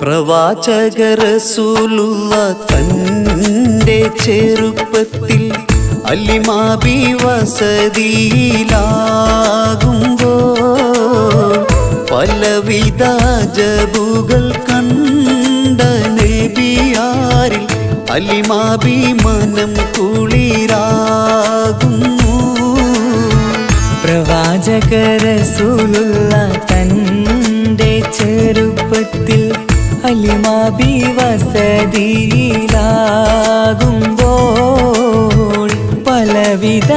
പ്രവാചക റസൂലുള്ള തൻ്റെ ചെറുപ്പത്തിൽ അലിമാബി വസതിയിലാകുമ്പോൾ പലവിധ ജബുകൾ കണ്ട നബിയാരിൽ അലിമാബി മനം കുളിരാകുന്നു. പ്രവാചക റസൂലുള്ള തൻ്റെ ചെറുപ്പത്തിൽ അലിമാബി വസതിയിലാകുമ്പോൾ പലവിധ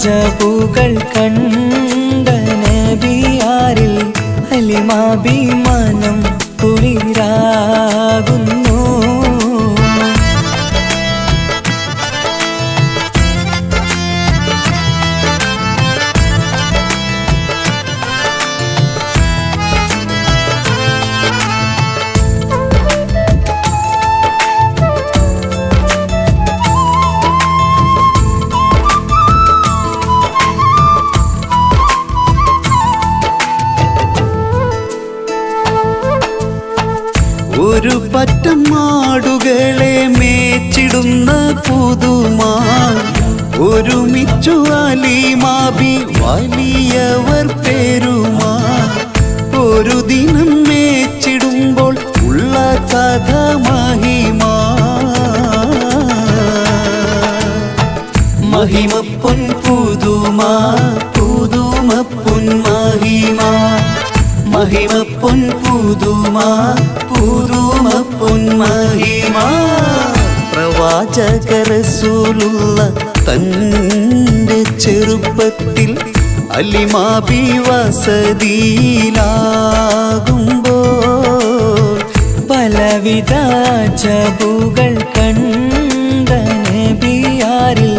ജബുകൾ കണ്ട നബിയാരിൽ അലിമാബി മനം കുളിരാകുന്നു. ഒരു പറ്റം മാടുകളെ മേച്ചിടുന്ന പുതുമാ ഒരുമിച്ചു അലിമാബി വലിയവർ പേരുമാ. ഒരു ദിനം മേച്ചിടുമ്പോൾ ഉള്ള കഥ മഹിമാ. മഹിമപ്പൊൻ പുതുമാ പുതുമപ്പൊൻ മഹിമാ. മഹിമപ്പൊൻ പുതുമാ പുതുമപ്പൊൻ മഹിമാ. പ്രവാചക റസൂലുള്ള തൻ്റെ ചെറുപ്പത്തിൽ അലിമാബി വസതിയിലാകുമ്പോൾ പലവിധ ജബുകൾ കണ്ട നബിയാരിൽ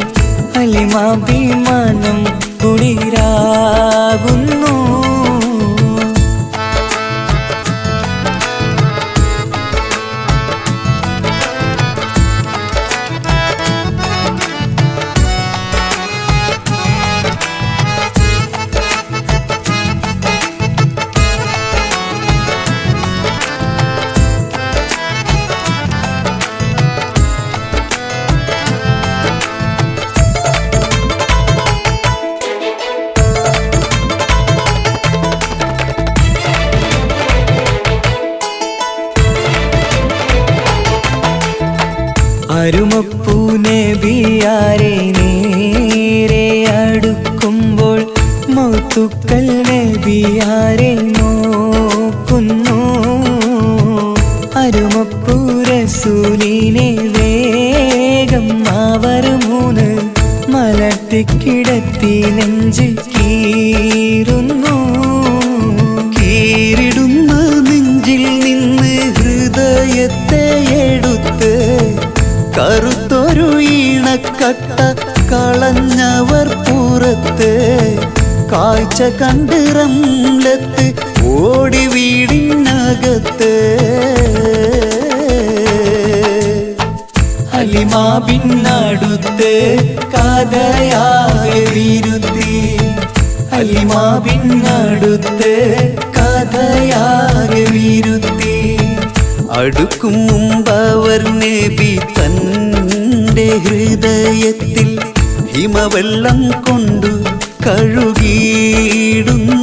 അലിമാബി മനം കുളിരാകുന്നു. അരുമപ്പൂ നബിയാരെ നേരെ അടുക്കുമ്പോൾ മൗത്തുക്കൽ നബിയാരെ നോക്കുന്നു. അരുമപ്പൂ റസൂലിനെ വേഗം അവർ മൂന്ന് മലർത്തിക്കിടത്തി നെഞ്ച് കീറുന്നു. കീറിടുന്ന നെഞ്ചിൽ നിന്ന് ഹൃദയത്തെ എടുത്ത് കറുത്തൊരു ഈണക്കട്ട കളഞ്ഞവർ പുറത്ത്. കാഴ്ച കണ്ട് റംലത്ത് ഓടി വീടിനകത്ത്. അലിമാബിനടുത്ത് കഥയാകെ വിരുത്തി. അലിമാബിനടുത്ത് കഥയാകെ വിരുത്തി. അടുക്കും മുമ്പവർ നബി തൻ്റെ ഹൃദയത്തിൽ ഹിമവെള്ളം കൊണ്ടു കഴുകിയിടുന്നു.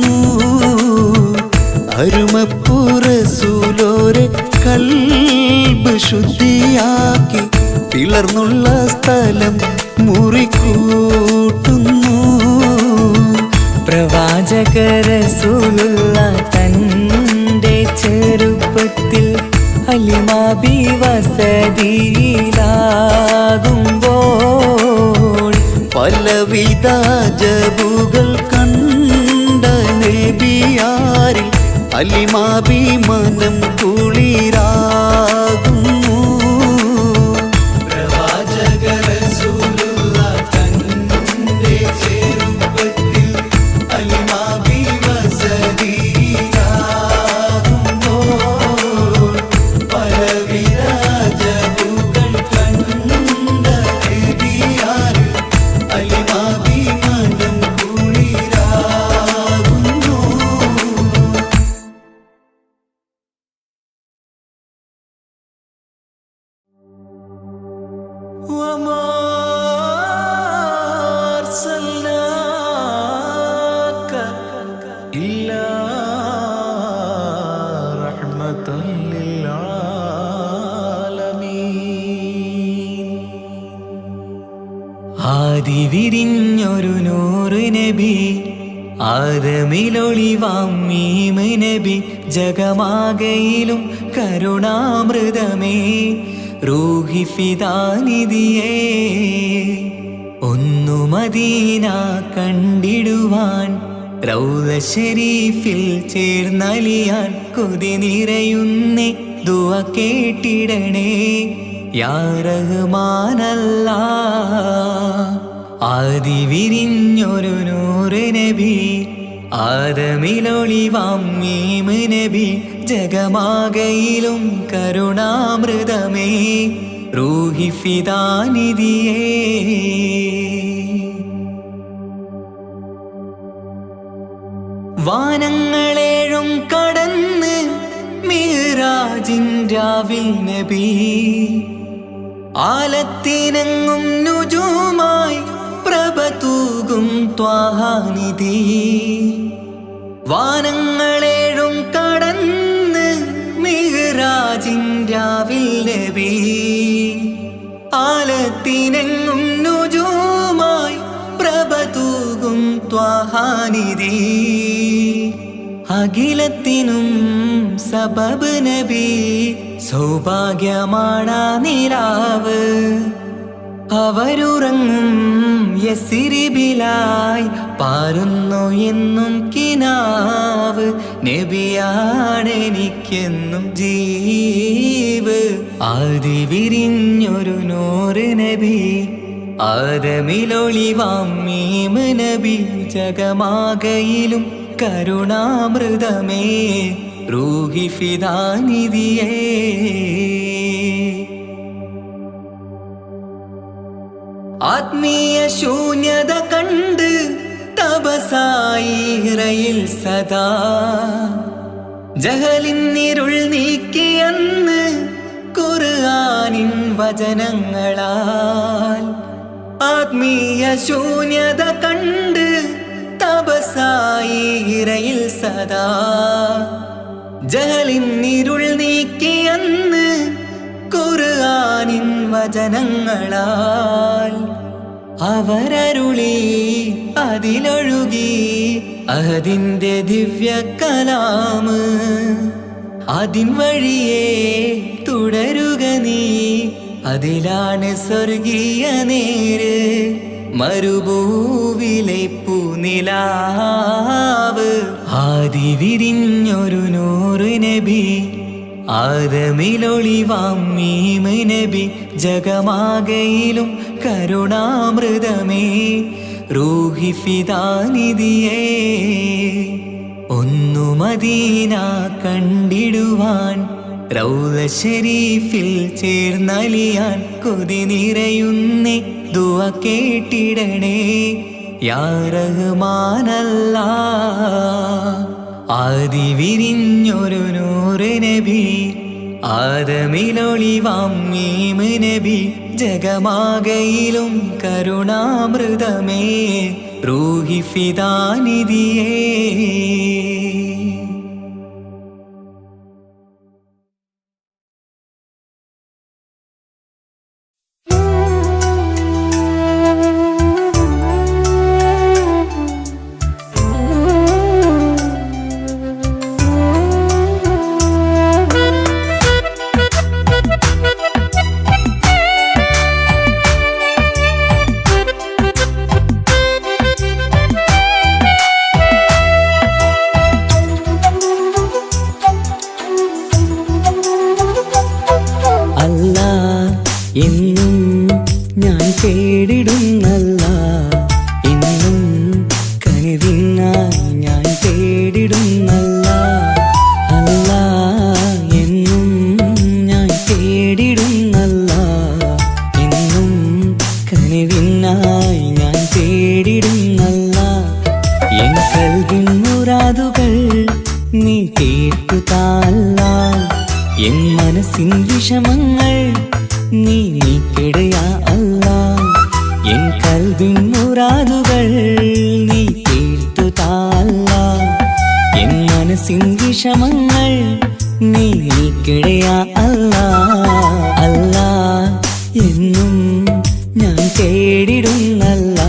അരുമപ്പൂ റസൂലോരെ കൽബ് ശുദ്ധിയാക്കി പിളർന്നുള്ള സ്ഥലം മുറിക്കൂട്ടുന്നു. പ്രവാചക റസൂലുള്ള തൻ്റെ ചെറുപ്പത്തിൽ അലിമാബി വസതിയിലാകുമ്പോൾ പലവിധ ജബുകൾ കണ്ട നബിയാരിൽ അലിമാബി മനം വിരിഞ്ഞൊരു നൂറ് നബി ആദമിലൊളിവാം മീമ് നബി ജഗമാകയിലും കരുണാമൃതമേ റൂഹി ഫിദാനിധിയേ ഒന്നു മദീന കണ്ടിടുവാൻ റൗള ശരീഫിൽ ചേർന്നലിയാൻ കൊതി നിറയുന്നേ ദുആ കേട്ടിടണേ യാ റഹ്മാനല്ലാ ആദി വിരിഞ്ഞൊരു നൂറ് നബി ആദമിലൊളിവാം മീമ് നബി ജഗമാകയിലും കരുണാമൃതമേ റൂഹി ഫിദാനിധിയേ വാനങ്ങളേഴും കടന്ന് മിഅ്റാജിൻ രാവിൽ നബി ആലത്തിനെങ്ങും നുജൂമായി പ്രഭ തൂകും ത്വാഹാനിധി വാനങ്ങളേഴും കടന്ന് മിഅ്റാജിൻ രാവിൽ നബി ആലത്തിനെങ്ങും നുജൂമായി പ്രഭ തൂകും ത്വാഹാനിധി അഖിലത്തിനും സബബ് നബി സൗഭാഗ്യമാണ നിലാവ് അവരുറങ്ങും യസിരിബിലായി പാരുന്നു എന്നും കിനാവ് നബിയാണെനിക്കെന്നും ജീവ് ആദി വിരിഞ്ഞൊരു നൂറ് നബി ആദമിലൊളിവാം മീമ് നബി ജഗമാകയിലും കരുണാമൃതമേ റൂഹി ഫിദാനിധിയേ ആത്മീയ ശൂന്യത കണ്ട് തപസായി ഇറയിൽ സദാ ജഹലിന്നിരുൾ നീക്കിയെന്ന് ഖുർആനിൻ വചനങ്ങളാൽ ആത്മീയ ശൂന്യത കണ്ട് തപസായി ഇറയിൽ സദാ ജഹലിന്നിരുൾ നീക്കിയെന്ന് ഖുർആനിൻ വചനങ്ങളാൽ അവരരുളി അതിലൊഴുകി അഹദിന്റെ ദിവ്യ കലാമ് അതിൻ വഴിയേ തുടരുക നീ അതിലാണ് സ്വർഗീയ നേര് മരുഭൂവിലെ പൂനിലാവ് ആദി വിരിഞ്ഞൊരു നൂറ് നബി ആദമിലൊളിവാം മീമ് നബി ജഗമാകയിലും കരുണാമൃതമേ റൂഹി ഫിദാനിധിയേ ഒന്നു മദീന കണ്ടിടുവാൻ റൗള ശരീഫിൽ ചേർന്നലിയാൻ കൊതി നിറയുന്നേ ദുആ കേട്ടിടണേ യാ റഹ്മാനല്ലാ ആദി വിരിഞ്ഞൊരു നൂറ് നബി ആദമിലൊളിവാം മീമ് നബി ജഗമാകയിലും കരുണാമൃതമേ റൂഹി ഫിദാനിധിയേ എന്നും ഞാൻ തേടിടുന്നല്ല എന്നും കനിവിനായി ഞാൻ തേടിടുന്നല്ല അല്ല എന്നും ഞാൻ തേടിടുന്നല്ല എന്നും കനിവിനായി ഞാൻ തേടിടുന്നല്ല എൻ കൽവിൻ മുറാദുകൾ നീ കേട്ടു താല്ല എൻ മനസ്സിൻ വിഷമങ്ങൾ നീ നീക്കിടയാ അല്ലാ എൻ കൽവിൻ മുറാദുകൾ നീ തീർത്തു താല്ല എൻ മനസ്സിൻ വിഷമങ്ങൾ നീ നീക്കിടയാ അല്ലാ അല്ലാ എന്നും ഞാൻ തേടിടുന്നല്ല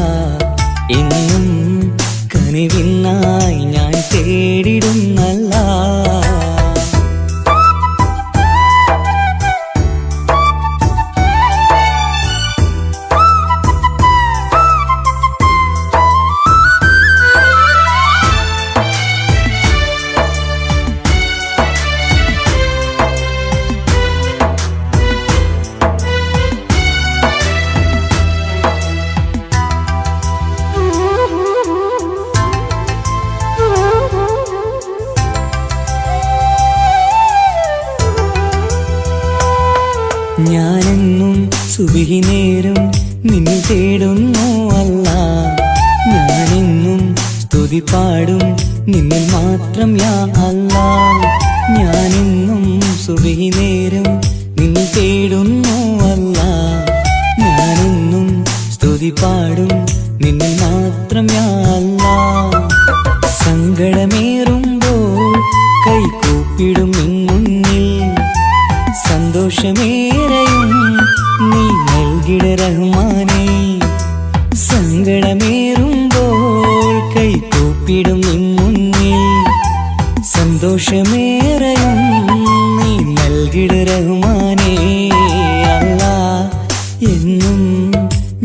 സുബഹി നേരം നിന്നെ തേടുന്നു അല്ലാ. ഞാനെന്നും സ്തുതി പാടും നിന്നിൽ മാത്രം യാ അല്ലാ. ഞാനെന്നും സുബഹി നേരം നിന്നെ തേടുന്നു അല്ലാ. ഞാനെന്നും സ്തുതി പാടും നിന്നിൽ മാത്രം യാ അല്ലാ. സങ്കടമേറുമ്പോൾ കൈകൂപ്പിടും നിൻ മുന്നിൽ, സന്തോഷമേറെയും നീ നൽകിട റഹ്മാനേ. സങ്കടമേറുമ്പോൾ കൈകൂപ്പിടും നിൻ മുന്നിൽ, സന്തോഷമേറെയും നീ നൽകിട റഹ്മാനേ. അല്ലാ, എന്നും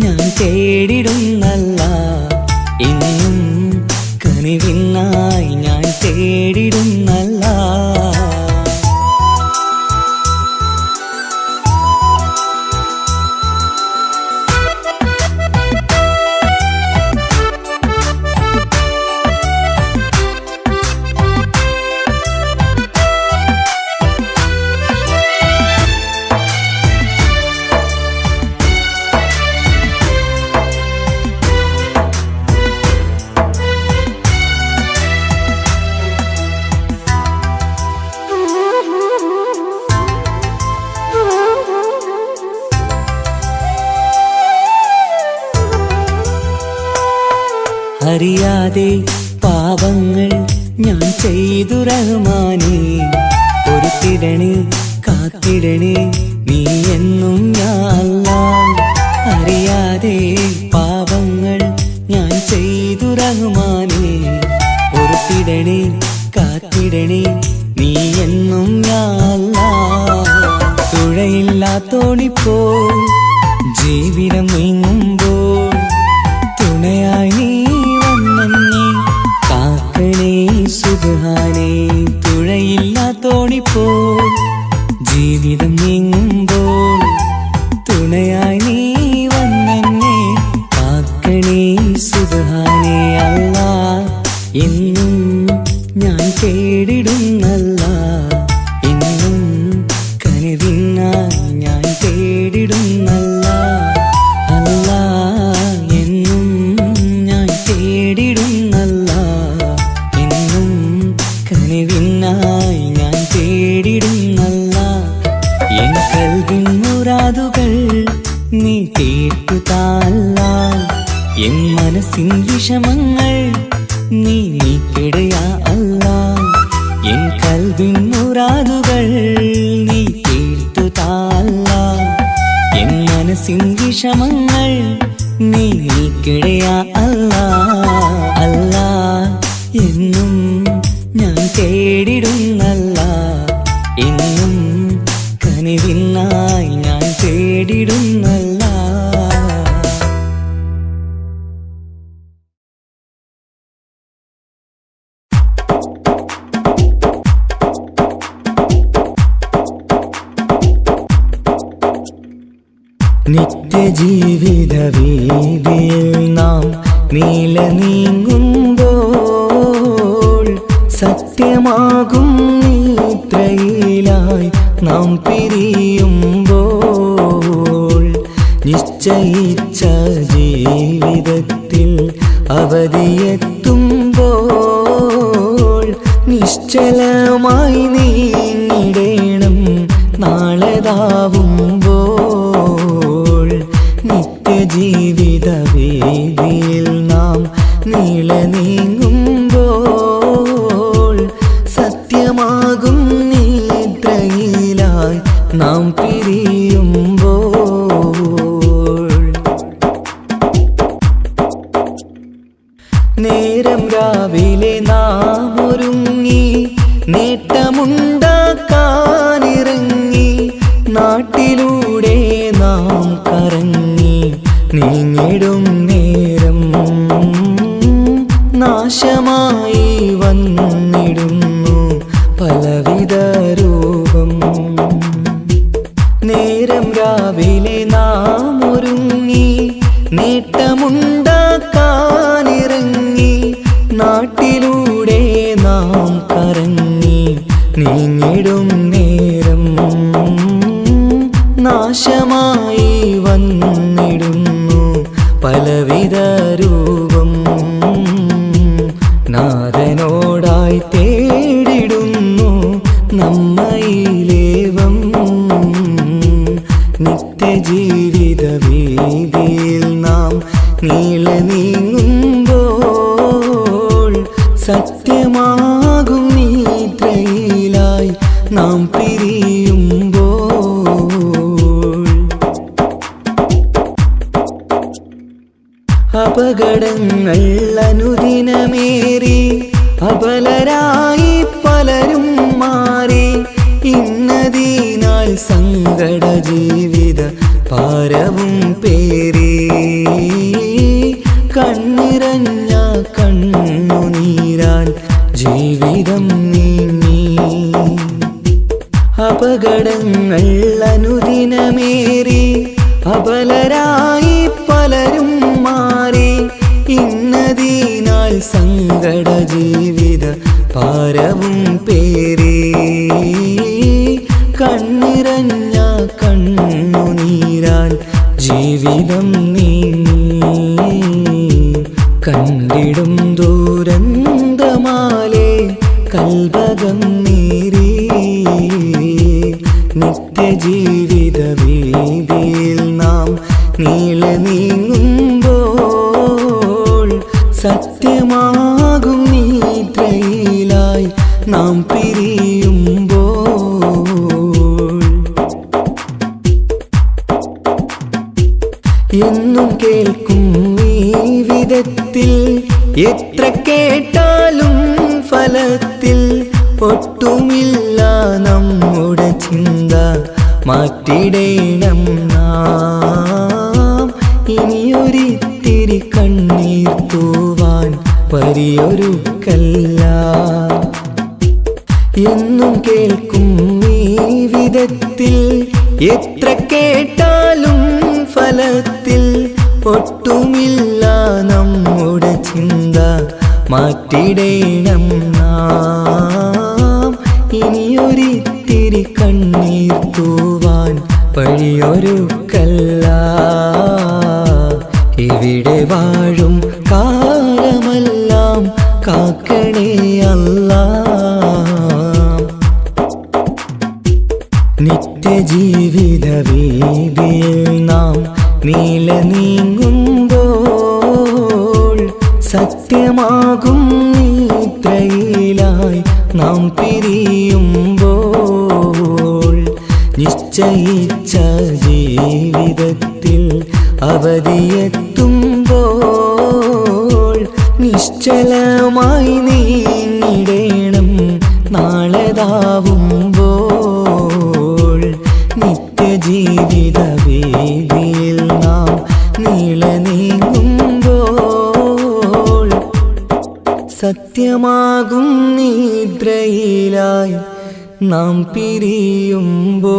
ഞാൻ തേടിടുന്നല്ലാ. എന്നും കനിവിനായി ഞാൻ തേടിടുന്നല്ലാ. അറിയാതെ പാപങ്ങൾ ഞാൻ ചെയ്തു റഹ്മാനേ. പൊറുത്തിടണേ കാത്തിടണേ നീ എന്നും യാ അല്ലാ. അറിയാതെ പാപങ്ങൾ ഞാൻ ചെയ്തു റഹ്മാനേ. പൊറുത്തിടണേ കാത്തിടണേ നീ എന്നും യാ അല്ലാ. തുഴയില്ലാത്തോണിപ്പോൾ ജീവിതം നീങ്ങുമ്പോൾ തുണയായി നീ വന്നെന്നെ കാക്കണേ സുബ്ഹാനേ. തുഴയില്ലാത്തോണിപ്പോൾ ജീവിതം നീങ്ങുമ്പോൾ തുണയായി നീ വന്നെന്നെ കാക്കണേ സുബ്ഹാനേ. അല്ലാ, എന്നും ഞാൻ തേടിടുന്നല്ലാ. എന്നും കനിവിനായി ഞാൻ തേടിടുന്നല്ലാ. അല്ലാ, എന്നും ഞാൻ തേടിടുന്നല്ലാ. എന്നും കനിവിനായി ഞാൻ തേടിടുന്നല്ലാ. എൻ കൽവിൻ മുറാദുകൾ നീ തീർത്തുതാല്ലാ. എൻ മനസ്സിൻ വിഷമങ്ങൾ നീ നീക്കിടയാ അല്ലാ. എൻ കൽവിൻ മുറാദുകൾ നീ തീർത്തുതാല്ലാ. എൻ മനസ്സിൻ വിഷമങ്ങൾ നീ നീക്കിടയാ അല്ലാ. അല്ലാ, എന്നും ഞാൻ തേടിടുന്നല്ലാ. എന്നും കനിവിനായി ഞാൻ തേടിടുന്നല്ലാ. നിത്യജീവിത വീതിയിൽ നാം നീല നീങ്ങുമ്പോൾ, സത്യമാകും നിദ്രയിലായി നാം പിരിയുമ്പോൾ, നിശ്ചയിച്ച ജീവിതത്തിൽ അവധിയെത്തുമ്പോൾ, നിശ്ചലമായി നീങ്ങിടേണം നാളെതാവുമ്പോൾ. നിത്യജീവിത വീതിയിൽ നാം നീള നീങ്ങുമ്പോൾ, സത്യമാകും നിദ്രയിലായി നാം പിരിയുമ്പോൾ, നേരം രാവിലെ നാം ഒരുങ്ങി നേട്ടമുണ്ടാക്കാനിറങ്ങി, നാട്ടിലൂടെ നാം കറങ്ങി നീങ്ങിടും നേരം നാശമായി വന്നിടുന്നു പലവിധ രൂപം. നേരം രാവിലെ നാം ഒരുങ്ങി നേട്ടമുണ്ടാക്കാനിറങ്ങി, നാട്ടിലൂടെ നാം കറങ്ങി നീങ്ങിടും നേരം നാശമായി നാഥനോടായി തേടിടുന്നു നമ്മയിലേവം. നിത്യജീവിത വീതിയിൽ നാം നീളെ നീങ്ങുമ്പോൾ സത്യമാകും നിദ്രയിലായി നാം പിരിയുമ്പോൾ അപകടങ്ങൾ അനുദിനമേറി അബലരായി പലരും മാറി ഇന്നതിനാൽ സങ്കട ജീവിത ഭാരവും പേറി കണ്ണിറഞ്ഞ കണ്ണുനീരാൽ ജീവിതം നീങ്ങി. അപകടങ്ങൾ അനുദിനമേറി അബലരായി പലരും മാറി ഇന്നതിനാൽ സങ്കട ജീവിത ഭാരവും പേറി കണ്ണിറഞ്ഞ കണ്ണുനീരാൽ ജീവിതം നീങ്ങി. കണ്ടിടും ദൂരന്തമാലേ കൽബകം നീറി നിത്യജീവിത വീതിയിൽ നാം നീളെ നീങ്ങുമ്പോൾ സത്യമാകും നിദ്രയിലായി നാം പിരിയുമ്പോൾ എന്നും കേൾക്കും ഈ വിധത്തിൽ എത്ര കേട്ടാലും ഫലത്തിൽ ഒട്ടുമില്ല നമ്മുടെ ചിന്ത മാറ്റിടേണം നാം. ഇനിയൊരിത്തിരി കണ്ണീർ തൂവാൻ പരിയൊരുക്കല്ല. എന്നും കേൾക്കും ഈ വിധത്തിൽ എത്ര കേട്ടാലും ഫലത്തിൽ ഒട്ടുമില്ല നമ്മുടെ ചിന്ത മാറ്റിടേണം നാം. ഇനിയൊരിത്തിരി കണ്ണീർ തൂവാൻ വഴിയൊരുക്കല്ല. ഇവിടെ വാഴും കാലമെല്ലാം കാക്കണേ അല്ലാ. നിത്യജീവിത വീതിയിൽ നാം നീളെ നീങ്ങുമ്പോൾ സത്യമാകും നിദ്രയിലായി നാം പിരിയുമ്പോൾ നിശ്ചയിച്ച ജീവിതത്തിൽ അവധിയെത്തുമ്പോൾ നിശ്ചലമായി നീങ്ങിടേണം നാളെതാവുമ്പോൾ. നിത്യജീവിത വീതിയിൽ നാം നീളെ നീങ്ങുമ്പോൾ സത്യമാകും നിദ്രയിലായി നാം പിരിയുമ്പോൾ.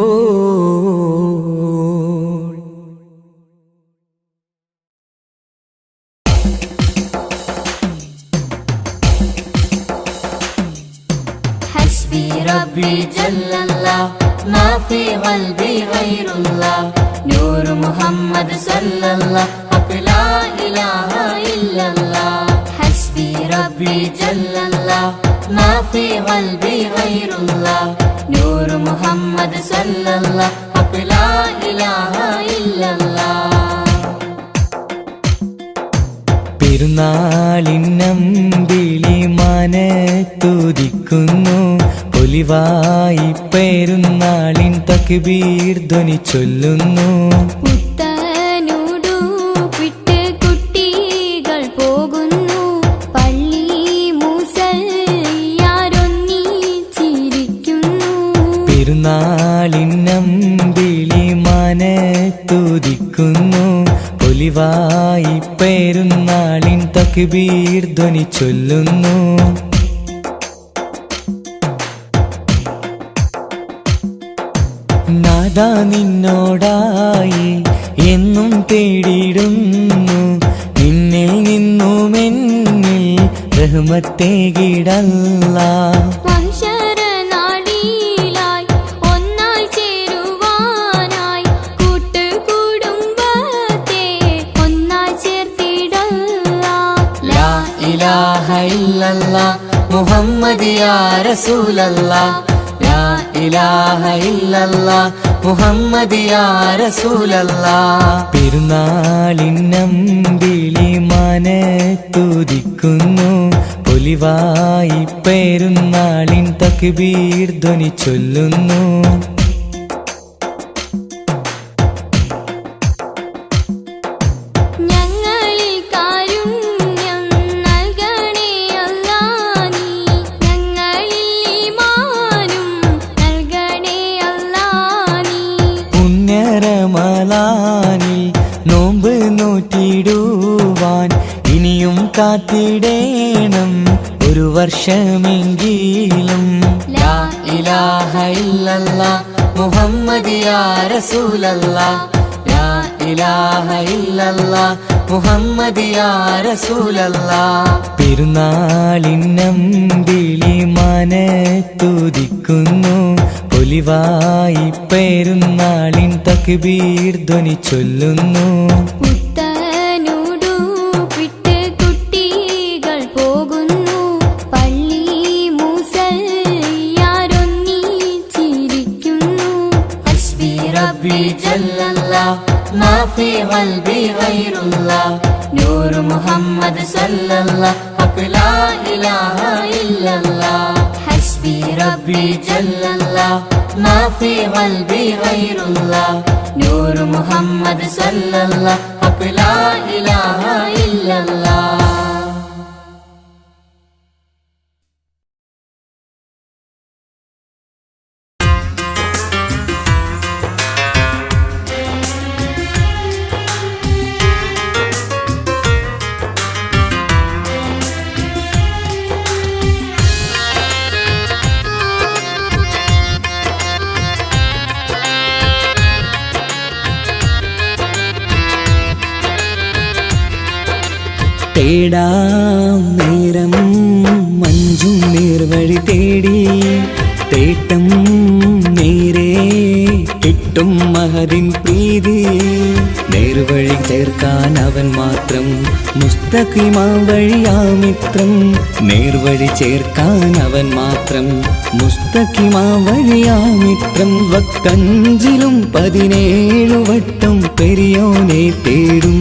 حسبي ربي جل الله ما في قلبي غير الله نور محمد صلى الله حق لا إله إلا الله حسبي ربي جل الله ما في قلبي غير الله نور محمد صلى الله حق لا إله إلا الله. പെരുന്നാളിനമ്പിളി മനത്തുദിക്കുന്നു ഒലിവായി പെരുന്നാളിൻ തക്ബീർ ധ്വനി ചൊല്ലുന്നു. പുത്തനുടുപ്പിട്ട് കുട്ടികൾ പോകുന്നു പള്ളി മുസല്ലിയാരൊന്നിച്ചിരിക്കുന്നു. പെരുന്നാളിനമ്പിളി മനത്തുദിക്കുന്നു ഒലിവായി പെരുന്നാളിൻ തക്ബീർ ധ്വനി ചൊല്ലുന്നു. നാദാ നിന്നോടായി എന്നും തേടിയിടുന്നു നിന്നിൽ നിന്നും എന്നിൽ റഹ്മത്തേകിടല്ലാ. മഹ്ശറനാളിലായി ഒന്നായി ചേരുവാനായി കൂട്ടുകുടുംബത്തെ ഒന്നായി ചേർത്തിടല്ലാ. ലാ ഇലാഹ ഇലാഹ ഇല്ലല്ലാഹ് മുഹമ്മദ് യാ റസൂലല്ലാഹ് ലാ ഇലാഹ ഇല്ലല്ലാഹ് മുഹമ്മദ് യാ റസൂലല്ലാഹ് പെരുന്നാളിന്നമ്പിളി മനത്തുദിക്കുന്നു പൊലിവായി പെരുന്നാളിൻ തക്ബീർ ധ്വനി ചൊല്ലുന്നു റമളാനിൽ നോമ്പ് നോറ്റിടുവാൻ ഇനിയും കാത്തിടേണം ഒരു വർഷമെങ്കിലും ലാ ഇലാഹ ഇല്ലല്ലാഹ് മുഹമ്മദ് യാ റസൂലല്ലാഹ് ലാ ഇലാഹ ഇല്ലല്ലാഹ് മുഹമ്മദ് യാ റസൂലല്ലാഹ് പെരുന്നാളിന്നമ്പിളി മനത്തുദിക്കുന്നു പൊലിവായി പെരുന്നാളിൻ തക്ബീർ ധ്വനി ചൊല്ലുന്നു പുത്തനുടുപ്പിട്ട് കുട്ടികൾ പോകുന്നു പള്ളി മുസല്ലിയാരൊന്നിച്ചിരിക്കുന്നു ഹസ്ബി റബ്ബി ജല്ലല്ലാഹ് മാ ഫീ ഖൽബി ഗൈറുല്ലാഹ് നൂറ് മുഹമ്മദ് സല്ലല്ലാഹ് ഹഖ് ലാ ഇലാഹ ഇല്ലല്ലാഹ് ഹസ്ബി റബ്ബി ജല്ലല്ലാഹ് മാ ഫീ ഖൽബി ഗൈറുല്ലാഹ് നൂറ് മുഹമ്മദ് സല്ലല്ലാഹ് ഹഖ് ലാ ഇലാഹ ഇല്ലല്ലാഹ് തേടാം നേരം മഞ്ചും നേർവഴി തേടി തേട്ടം നേരെ കിട്ടും മഹദിൻ പ്രീതി നേർവഴി ചേർക്കാൻ അവൻ മാത്രം മുസ്തഖിമാ വഴിയാമിത്രം നേർവഴി ചേർക്കാൻ അവൻ മാത്രം മുസ്തഖിമാ വഴിയാമിത്രം വക്കഞ്ചിലും 17 വട്ടം പെരിയോനെ തേടും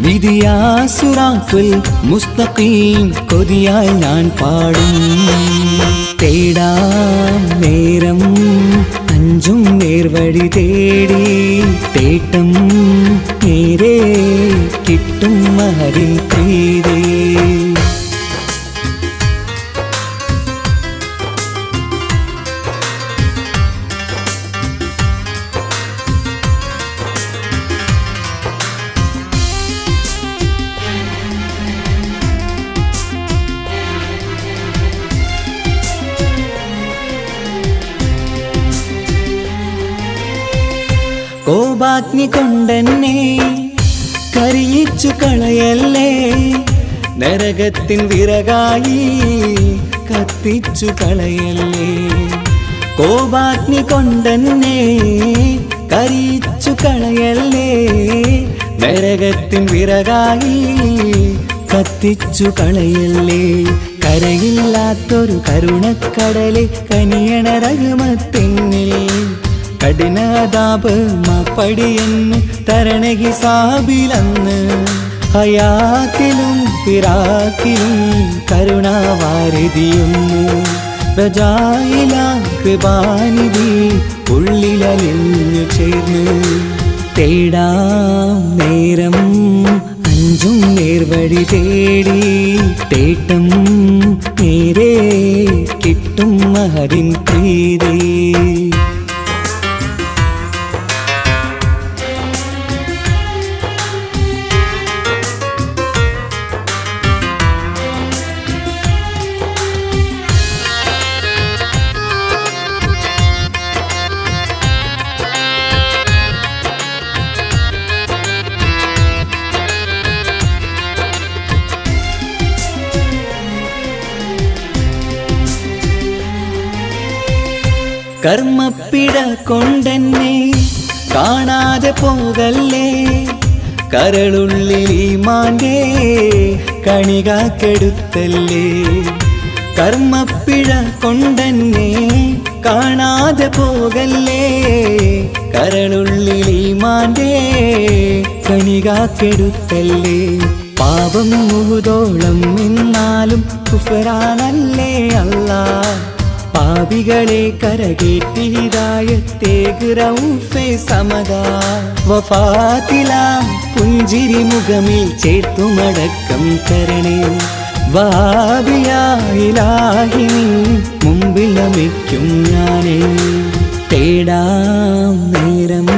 വിധിയാ സിറാത്തുൽ മുസ്തഖീം കൊതിയാൽ ഞാൻ പാടും തേടാം നേരം അഞ്ചും നേർവഴി തേടി തേട്ടം നേരെ കിട്ടും മഹദിൻ പ്രീതി കോപാഗ്നി കൊണ്ടെന്നെ കരിയിച്ചു കളയല്ലേ നരകത്തിൻ വിറകായി കത്തിച്ചു കളയല്ലേ കോപാഗ്നി കൊണ്ടെന്നെ കരിയിച്ചു കളയല്ലേ നരകത്തിൻ വിറകായി കത്തിച്ചു കളയല്ലേ കരയില്ലാത്തൊരു കരുണക്കടലെ കനിയണ റഹ്മത്തിന്നിൽ കഠിനതാപ് മാപ്പടിയെന്ന് തരണ ഹിസാബിലന്ന് ഹയാത്തിലും ഫിറാക്കിലും കരുണാവാരിതിയൊന്നു പ്രജായില കൃപാനിധി ഉള്ളിലലിഞ്ഞു ചേർന്ന് തേടാം നേരം അഞ്ചും നേർവഴി തേടി തേട്ടം നേരെ കിട്ടും മഹദിൻ പ്രീതി കർമ്മപ്പിട കൊണ്ടെന്നെ കാണാതെ പോകല്ലേ കരളുള്ളിൽ ഈമാന്റെ കണികാക്കെടുത്തല്ലേ. കർമ്മപ്പിഴ കൊണ്ടെന്നെ കാണാതെ പോകല്ലേ. കരളുള്ളിൽ ഈമാന്റെ കണികാക്കെടുത്തല്ലേ. പാപം മുഹുദോളം എന്നാലും കുഫറാനല്ലേ അല്ലാ. പാപികളെ കരകേറ്റി ഹിദായത്തേക് റഊഫേ സമദാ. വഫാത്തിലാം പുഞ്ചിരി മുഖമിൽ ചേർത്തുമടക്കം തരണേ. വഹാബിയായിലാഹി നിൻ മുമ്പിൽ നമിക്കും ഞാനേ. തേടാം നേരം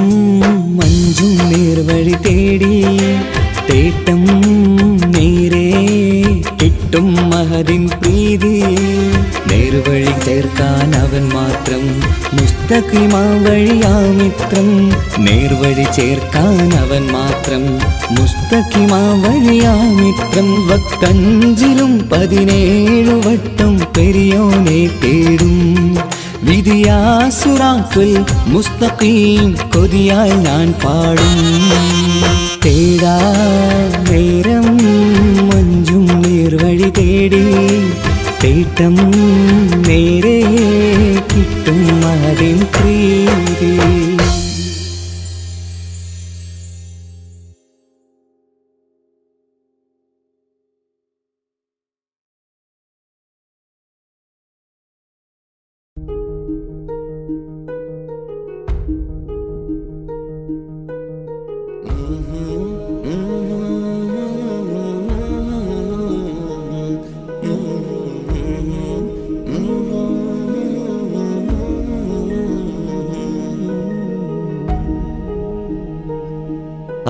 മഞ്ചും നേർവഴി തേടി. തേട്ടം നേരെ കിട്ടും മഹദിൻ പ്രീതി. നേർവഴി ചേർക്കാൻ അവൻ മാത്രം മുസ്തഖിമാ വഴിയാമിത്രം. നേർവഴി ചേർക്കാൻ അവൻ മാത്രം മുസ്തഖിമാ വഴിയാമിത്രം. വക്കഞ്ചിലും 17 വട്ടം പെരിയോനെ തേടും. വിധിയാസുറാത്തുൽ മുസ്തഖീം കൊതിയാൽ ഞാൻ പാടും. തേടാ നേരം മഞ്ചും നേർവഴി തേടി. തേട്ടം നേരെ കിട്ടും മഹദിൻ പ്രീതി.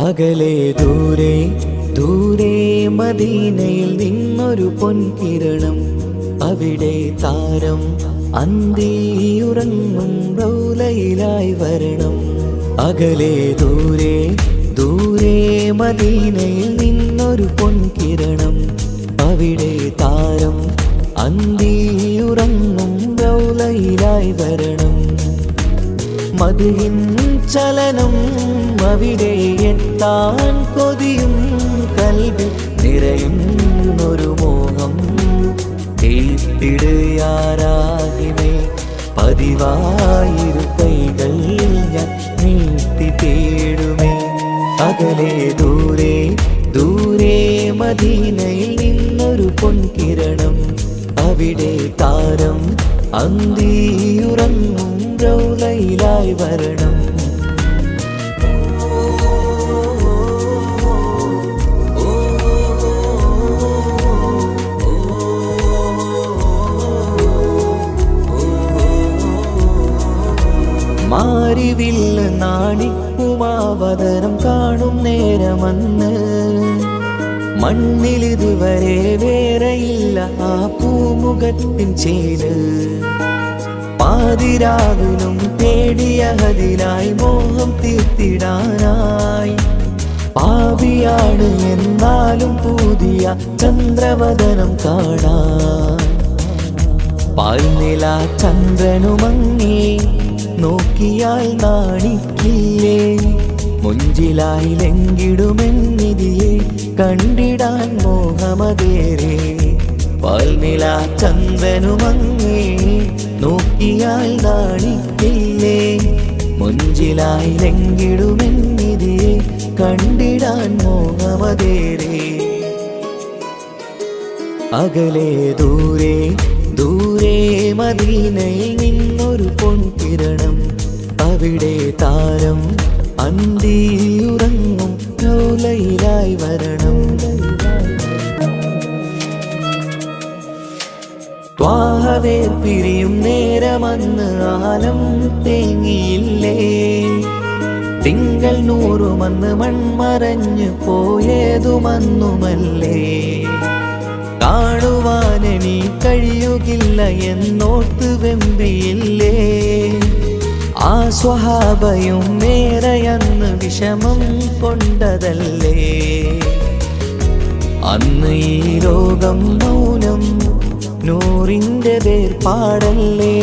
അകലെ ദൂരെ ദൂരെ മദീനയിൽ നിന്നൊരു പൊൻകിരണം. അവിടെ താരം അന്തിയുറങ്ങും റൗലയിലായി വരണം. അകലെ ദൂരെ ദൂരെ മദീനയിൽ നിന്നൊരു പൊൻകിരണം. അവിടെ താരം അന്തിയുറങ്ങും റൗലയിലായി വരണം. മദിഹിൻ ചലനം അവിടെ എത്താൻ കൊതിയും. കൽബിൽ നിറയുന്നൊരു മോഹം. കേട്ടിടുയാരാഹിമേ പതിവായിരു കൈകൾ ഞാൻ നീട്ടി തേടുമേ. അകലെ ദൂരെ ദൂരെ മദീനയിൽ നിന്നൊരു പൊൻകിരണം. അവിടെ താരം അന്തിയുറങ്ങും റൗലയിലായി വരണം. മാരിവില്ല നാണിക്കുമാവതരം കാണും നേരമന്ന്. മണ്ണിലിതുവരെ വേറെയില്ല ആ പൂമുഖത്തിൻ ചേല്. പാതിരാവിലും തേടിയ ഹദിലായി മോഹം തീർത്തിടാനായി. പാപിയാണ് എന്നാലും പുതിയ ചന്ദ്രവദനം കാണാൻ. പാൽനില ചന്ദ്രനുമങ്ങി നോക്കിയാൽ നാണിക്കില്ലേ. മുഞ്ചിലായി ലംഘിടുമെന്നിതിയെ കണ്ടിടാൻ മോഹമതേറെ. പാൽനില ചന്ദ്രനുമങ്ങി നോക്കിയാൽ നാണിക്കില്ലേ. മുഞ്ചിലായി ലംഘിടുമെന്നിതിയെ കണ്ടിടാൻ മോഹമതേറെ. അകലെ ദൂരെ ദൂരെ മദീനയിൽ നിന്നൊരു പൊൻകിരണം. അവിടെ താരം അന്തിയുറങ്ങും റൗലയിലായി വരണം. ത്വാഹവേ പിരിയും നേരമന്ന് ആലം തേങ്ങിയില്ലേ. തിങ്കൾ നൂറുമന്ന് മൺമറഞ്ഞു പോയതുമന്നുമല്ലേ. കാണുവാനെനി കഴിയുകില്ല എന്നോർത്ത് വെമ്പിയില്ലേ. ആ സ്വഹാബയും മേറയന്ന് വിഷമം കൊണ്ടതല്ലേ. അന്ന് ഈ ലോകം മൗനം നൂറിൻ്റെ വേർപാടല്ലേ.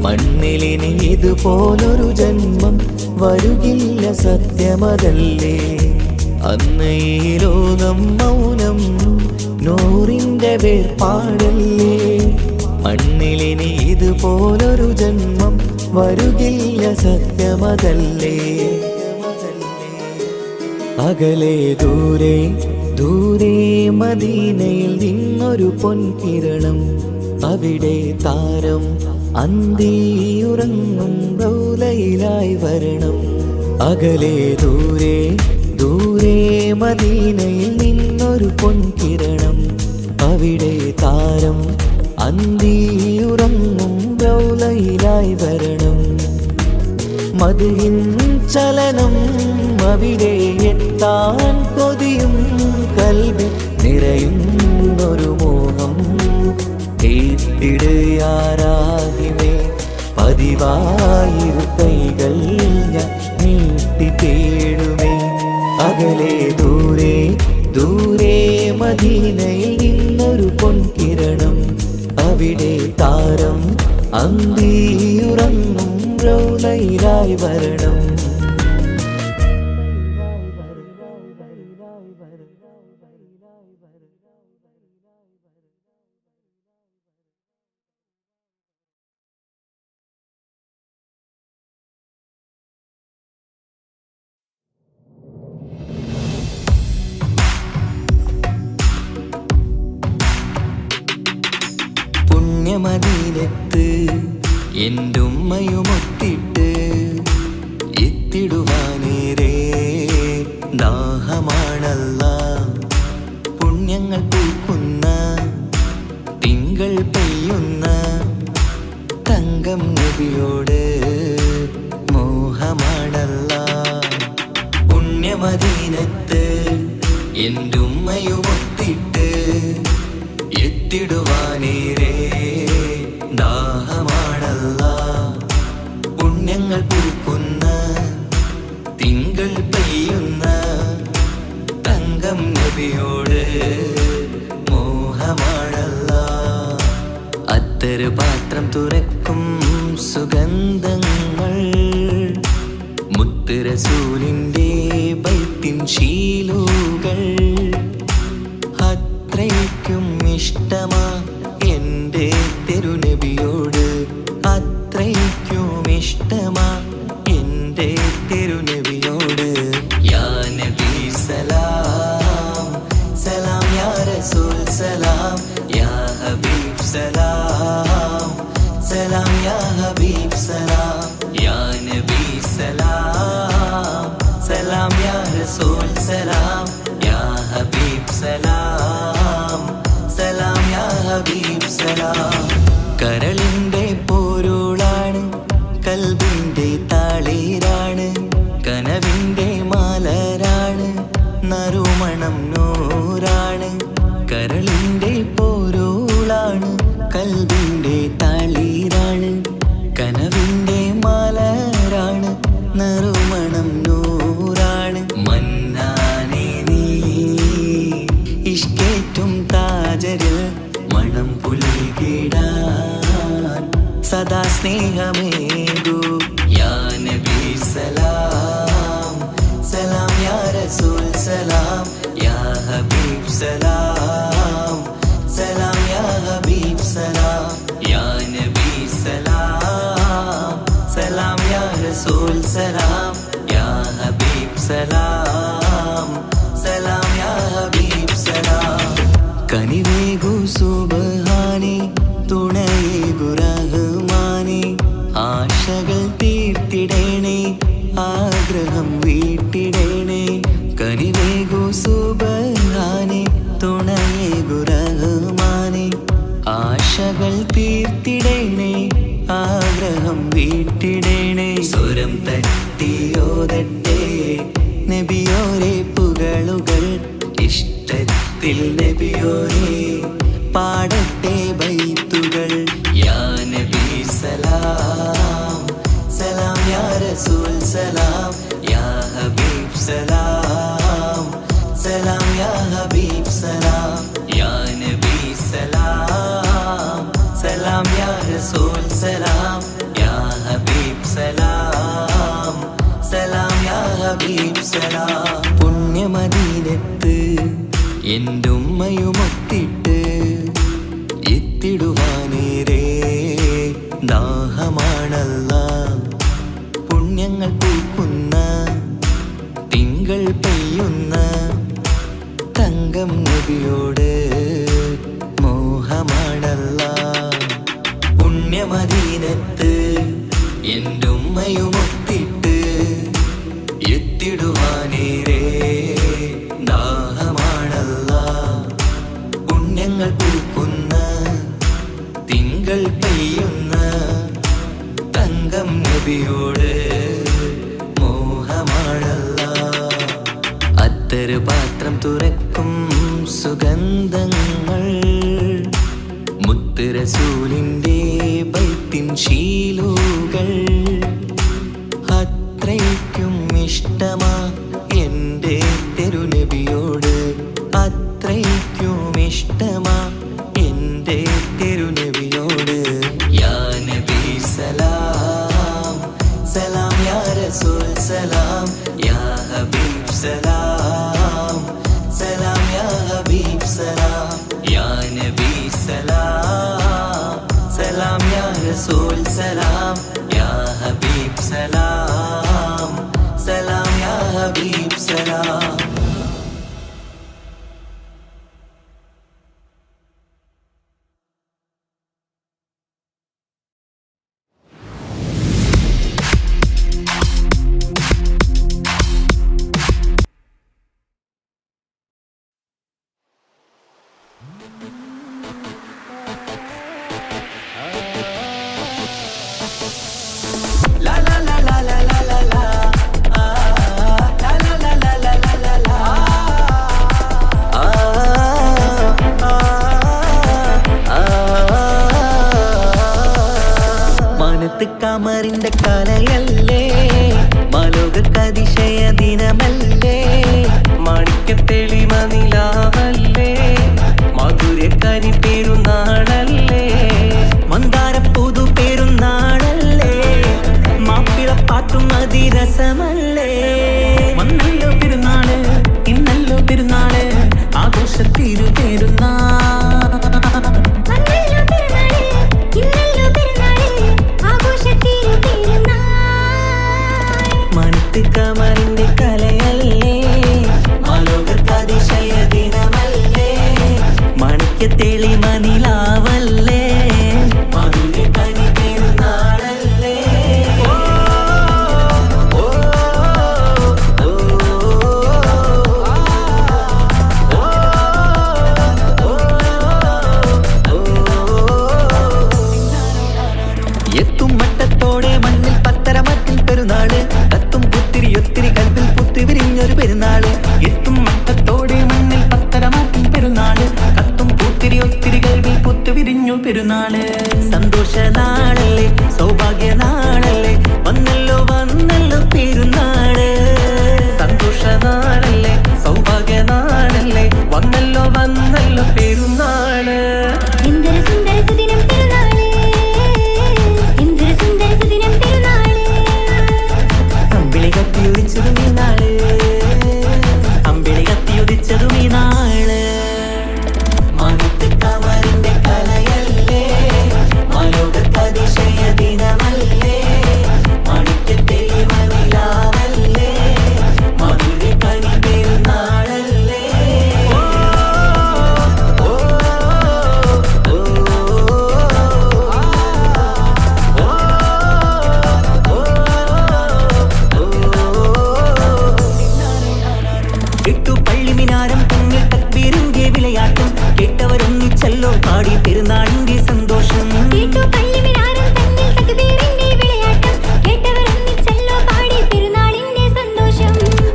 മണ്ണിലിനി ഇതുപോലൊരു ജന്മം വരുകില്ല സത്യമതല്ലേ. അന്ന് ഈ ലോകം മൗനം നൂറിൻ്റെ വേർപാടല്ലേ. മണ്ണിലിനി ഇതുപോലൊരു ജന്മം വരുകില്ല, സത്യമതല്ലേ. അകലെ ദൂരെ ദൂരെ മദീനയിൽ നിന്നൊരു പൊൻകിരണം, അവിടെ താരം അന്തിയുറങ്ങും റൗലയിലായി വരണം. അകലെ ദൂരെ ദൂരെ മദീനയിൽ നിന്നൊരു പൊൻകിരണം, അവിടെ താരം അന്തിയുറങ്ങും റൗലയിലായി വരണം. മദ്ഹിൻ ചലനം അവിടെ എത്താൻ കൊതിയും കൽബിൽ നിറയുന്നൊരു മോഹം. കേട്ടിടയാരാകിമേ പതിവായിരു കൈകൾ ഞാൻ നീട്ടി തേടുമേ. അകലെ ദൂരെ ദൂരെ മദീനയിൽ നിന്നൊരു പൊൻകിരണം, അവിടെ താരം അന്തിയുറങ്ങും റൗലയിലായി വരണം. പുണ്യമദീനത്ത് എൻ്റെ ഉമ്മയുമൊത്തിട്ട് എത്തിടുവാനേരെ ദാഹമാണല്ല. പുണ്യങ്ങൾ പൂക്കുന്ന തിങ്കൾ പെയ്യുന്ന തങ്കം നബിയോട് മോഹമാണല്ല. പുണ്യമദീനത്ത് എൻ്റെ ഉമ്മയുമൊത്തിട്ട് എത്തിടുവാനേരെ ദാഹമാണല്ല. പുണ്യങ്ങൾ പൂക്കുന്ന തിങ്കൾ പെയ്യുന്ന തങ്കം നബിയോട് മോഹമാണല്ല. അത്തര് പാത്രം തുറക്കും സുഗന്ധങ്ങൾ, മുത്ത് റസൂലിൻ്റെ ബൈത്തിൻ ശീലുകൾ. അത്രയ്ക്കും ഇഷ്ടമാ എൻ്റെ തിരുനബിയോട്, അത്രയ്ക്കും ഇഷ്ടമാ എൻ്റെ തിരുനബിയോട്. യാ നബി സലാം സലാം, യാ റസൂൽ സലാം, യാ ഹബീബ് സലാം സലാം, യാ ഹബീബ് സലാം. യാ നബി സലാം സലാം, യാ റസൂൽ സലാം, യാ ഹബീബ് സലാം സലാം, യാ ഹബീബ് സലാം. കരളിൻ്റെ പോരുളാണ്, കൽബിൻ്റെ താളീരാണ്, കനവിൻ്റെ മാലരാണ്, നറുമണം നൂറാണ്. കരളിൻ്റെ പോരുളാണ്, കൽബിൻ്റെ താളീരാണ്, കനവിൻ്റെ മാലരാണ്, നറുമണം നൂറാണ്. മന്നാനേ നീ ഇഷ്കേറ്റും താജരിൽ മണം പുൽകിടാൻ സദാ സ്നേഹമേകൂ. യാ നബി സലാം സലാം, യാ റസൂൽ സലാം, യാ ഹബീബ് സലാം സലാം, യാ ഹബീബ് സലാം. യാ നബി സലാം സലാം, യാ റസൂൽ സലാം, യാ ഹബീബ് സലാം സലാം, യാ ഹബീബ് സലാം. കനിവേകു സുബ്ഹാനേ, തുണയേകു റഹ്മാനേ, ആശകൾ തീർത്തിടേണേ, ആഗ്രഹം വീട്ടിടേണേ. കനിവേകു സുബ്ഹാനേ, തുണയേകു റഹ്മാനേ, ആശകൾ തീർത്തിടേണേ, ആഗ്രഹം വീട്ടിടേണേ. സ്വരം തട്ടിയോതട്ടെ നബിയോരെ പുകളുകൾ, ഇഷ്ടത്തിൽ നബിയോരെ പാടട്ടെ ബൈത്തുകൾ. യാ നബി സലാം സലാം, യാ റസൂൽ സലാം, യാ ഹബീബ് സലാം സലാം, യാ ഹബീബ് സലാം. യാ നബി സലാം സലാം, യാ റസൂൽ സലാം, യാ ഹബീബ് സലാം സലാം, യാ ഹബീബ് സലാം. പുണ്യമദീനത്ത് എൻ്റെ ഉമ്മയുമൊത്തി മദീനത്ത് എൻ്റെ ഉമ്മയുമൊത്തിട്ട് എത്തിടുവാനേരേ ദാഹമാണല്ലാ. പുണ്യങ്ങൾ പൂക്കുന്ന തിങ്കൾ പെയ്യുന്ന തങ്കം നബിയോട് മോഹമാണല്ലാ. അത്തരു പാത്രം തുറക്കും സുഗന്ധങ്ങൾ മുത്ത് റസൂലിൻ്റെ ബൈത്തിൻ ശീലുകൾ. അത്രയ്ക്കും ഇഷ്ടമാ എൻ്റെ തിരുനബിയോട്, അത്രയ്ക്കും ഇഷ്ടമാ എൻ്റെ തിരുനബിയോട്. യാ നബി സലാം സലാം, യാ റസൂൽ സലാം, യാ ഹബീബ് സലാം സലാം, യാ ഹബീബ് സലാം, യാ നബി സലാം സലാം, യാ റസൂൽ സലാം, യാ ഹബീബ് സലാം സലാം, യാ ഹബീബ് സലാം. കമറിന്റെ കലയല്ലേ, മാലോകതിശയ ദിനമല്ലേ, മാണിക്യത്തെളിമ നിലാവല്ലേ, മധുരക്കരി പെരുന്നാളല്ലേ, മന്ദാരപ്പൂതു പെരുന്നാളല്ലേ, മാപ്പിളപ്പാട്ടും അതിരസമല്ലേ. വന്നല്ലോ പെരുന്നാള്, ഇന്നല്ലോ പെരുന്നാള്, ആഘോഷത്തിരു പെരുന്നാൾ. കമറിന്റെ കലയല്ലേ, മാലോകതിശയ ദിനമല്ലേ, മാണിക്യത്തെളിമ നിലാവല്ലേ, മധുരക്കരി പെരുന്നാളല്ലേ. എത്തും മട്ടത്തോടെ മണ്ണിൽ പത്തരമറ്റിൽ പെരുന്നാള്, കത്തും പുത്തിരി ഒത്തിരി കൽപ്പിൽ പുത്തി വിരിഞ്ഞൊരു പെരുന്നാള്. എത്തും മട്ടത്തോടെ മണ്ണിൽ പത്തരമാറ്റിൽ പെരുന്നാള്, കത്തും പുത്തിരി ഒത്തിരി കൽപ്പിൽ പുത്തി വിരിഞ്ഞു പെരുന്നാള്. സന്തോഷ നാളല്ലേ, സൗഭാഗ്യ നാളല്ലേ, വന്നല്ലോ വന്നല്ലോ പെരുന്നാള്. സന്തോഷ നാളല്ലേ, സൗഭാഗ്യ നാളല്ലേ, വന്നല്ലോ വന്നല്ലോ പെരുന്നാള്. അമ്പിളി കത്തിയുദിച്ചതും ഈ നാള്. മാനത്ത് കമറിന്റെ കലയല്ലേ, മാലോകതിശയ ദിനമല്ലേ, മാണിക്യത്തെളിമ നിലാവല്ലേ, മധുരക്കരി പെരുന്നാളല്ലേ. എട്ടു പള്ളിമിനാരം തമ്മിൽ തക്ബീറിന്റെ വിളയാട്ടം, കേട്ടവരൊന്നിച്ചല്ലോ പാടി പെരുന്നാളിന്റെ സന്തോഷം.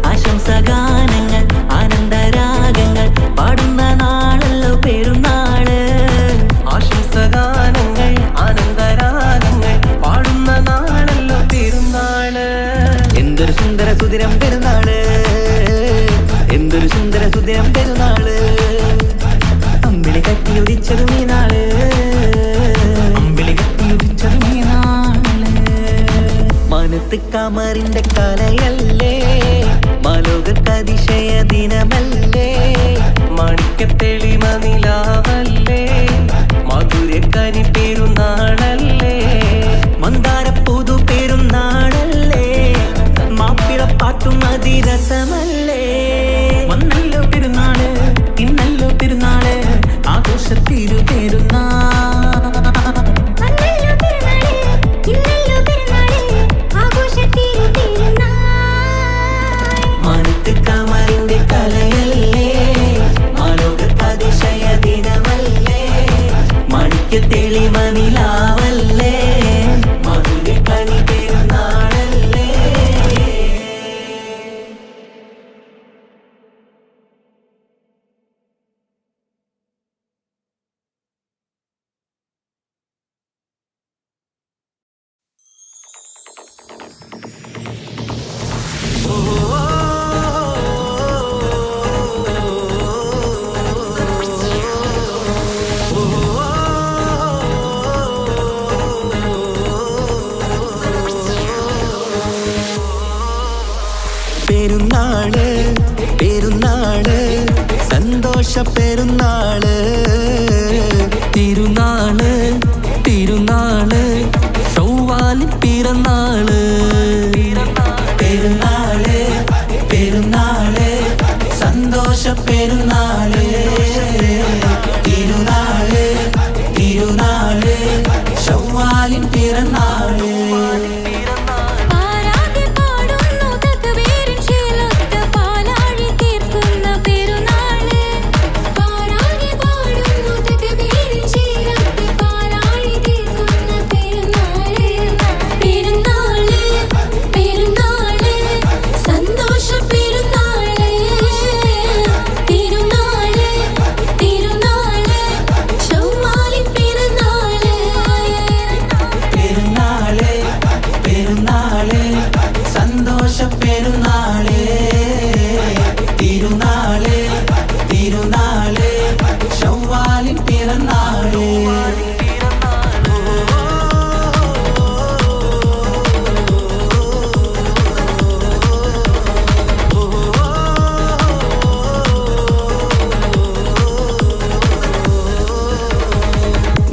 ആശംസഗാനങ്ങൾ ആനന്ദരാഗങ്ങൾ പാടുന്ന നാളല്ലോ പെരുന്നാള്. ആശംസഗാനങ്ങൾ ആനന്ദരാഗങ്ങൾ പാടുന്ന നാളല്ലോ പെരുന്നാള്. എന്തൊരു സുന്ദര സുദിനം പെരുന്നാള്, എന്തൊരു സുന്ദര സുദിനം പെരുന്നാള്. അമ്പിളി കത്തിയുദിച്ചതും ഈ നാള്, അമ്പിളി കത്തിയുദിച്ചതും ഈ നാള്. മാനത്ത് കമറിന്റെ കലയല്ലേ, മാലോകതിശയ ദിനമല്ലേ, മാണിക്യത്തെളിമ നിലാവല്ലേ, മധുരക്കരി പെരുന്നാളല്ലേ, മന്ദാരപ്പൂതു പെരുന്നാളല്ലേ, മാപ്പിളപ്പാട്ടും അതിരസമല്ലേ. വന്നല്ലോ പെരുന്നാള്, ഇന്നല്ലോ പെരുന്നാള്, ആഘോഷത്തിരു പെരുന്നാൾ. മാണിക്യ തെളിമനിലാവല്ലേ മധുര കനി പെരുന്നാളല്ലേ. പെരുന്നാള് പെരുന്നാള് സന്തോഷ പെരുന്നാള് തിരുനാള് തിരുനാള് ചൊവ്വാലിൻ പിറന്നാള്. പെരുന്നാള് പെരുന്നാള് സന്തോഷ പെരുന്നാള് തിരുനാള് തിരുനാള് ചൊവ്വാലിൻ പിറന്നാള്.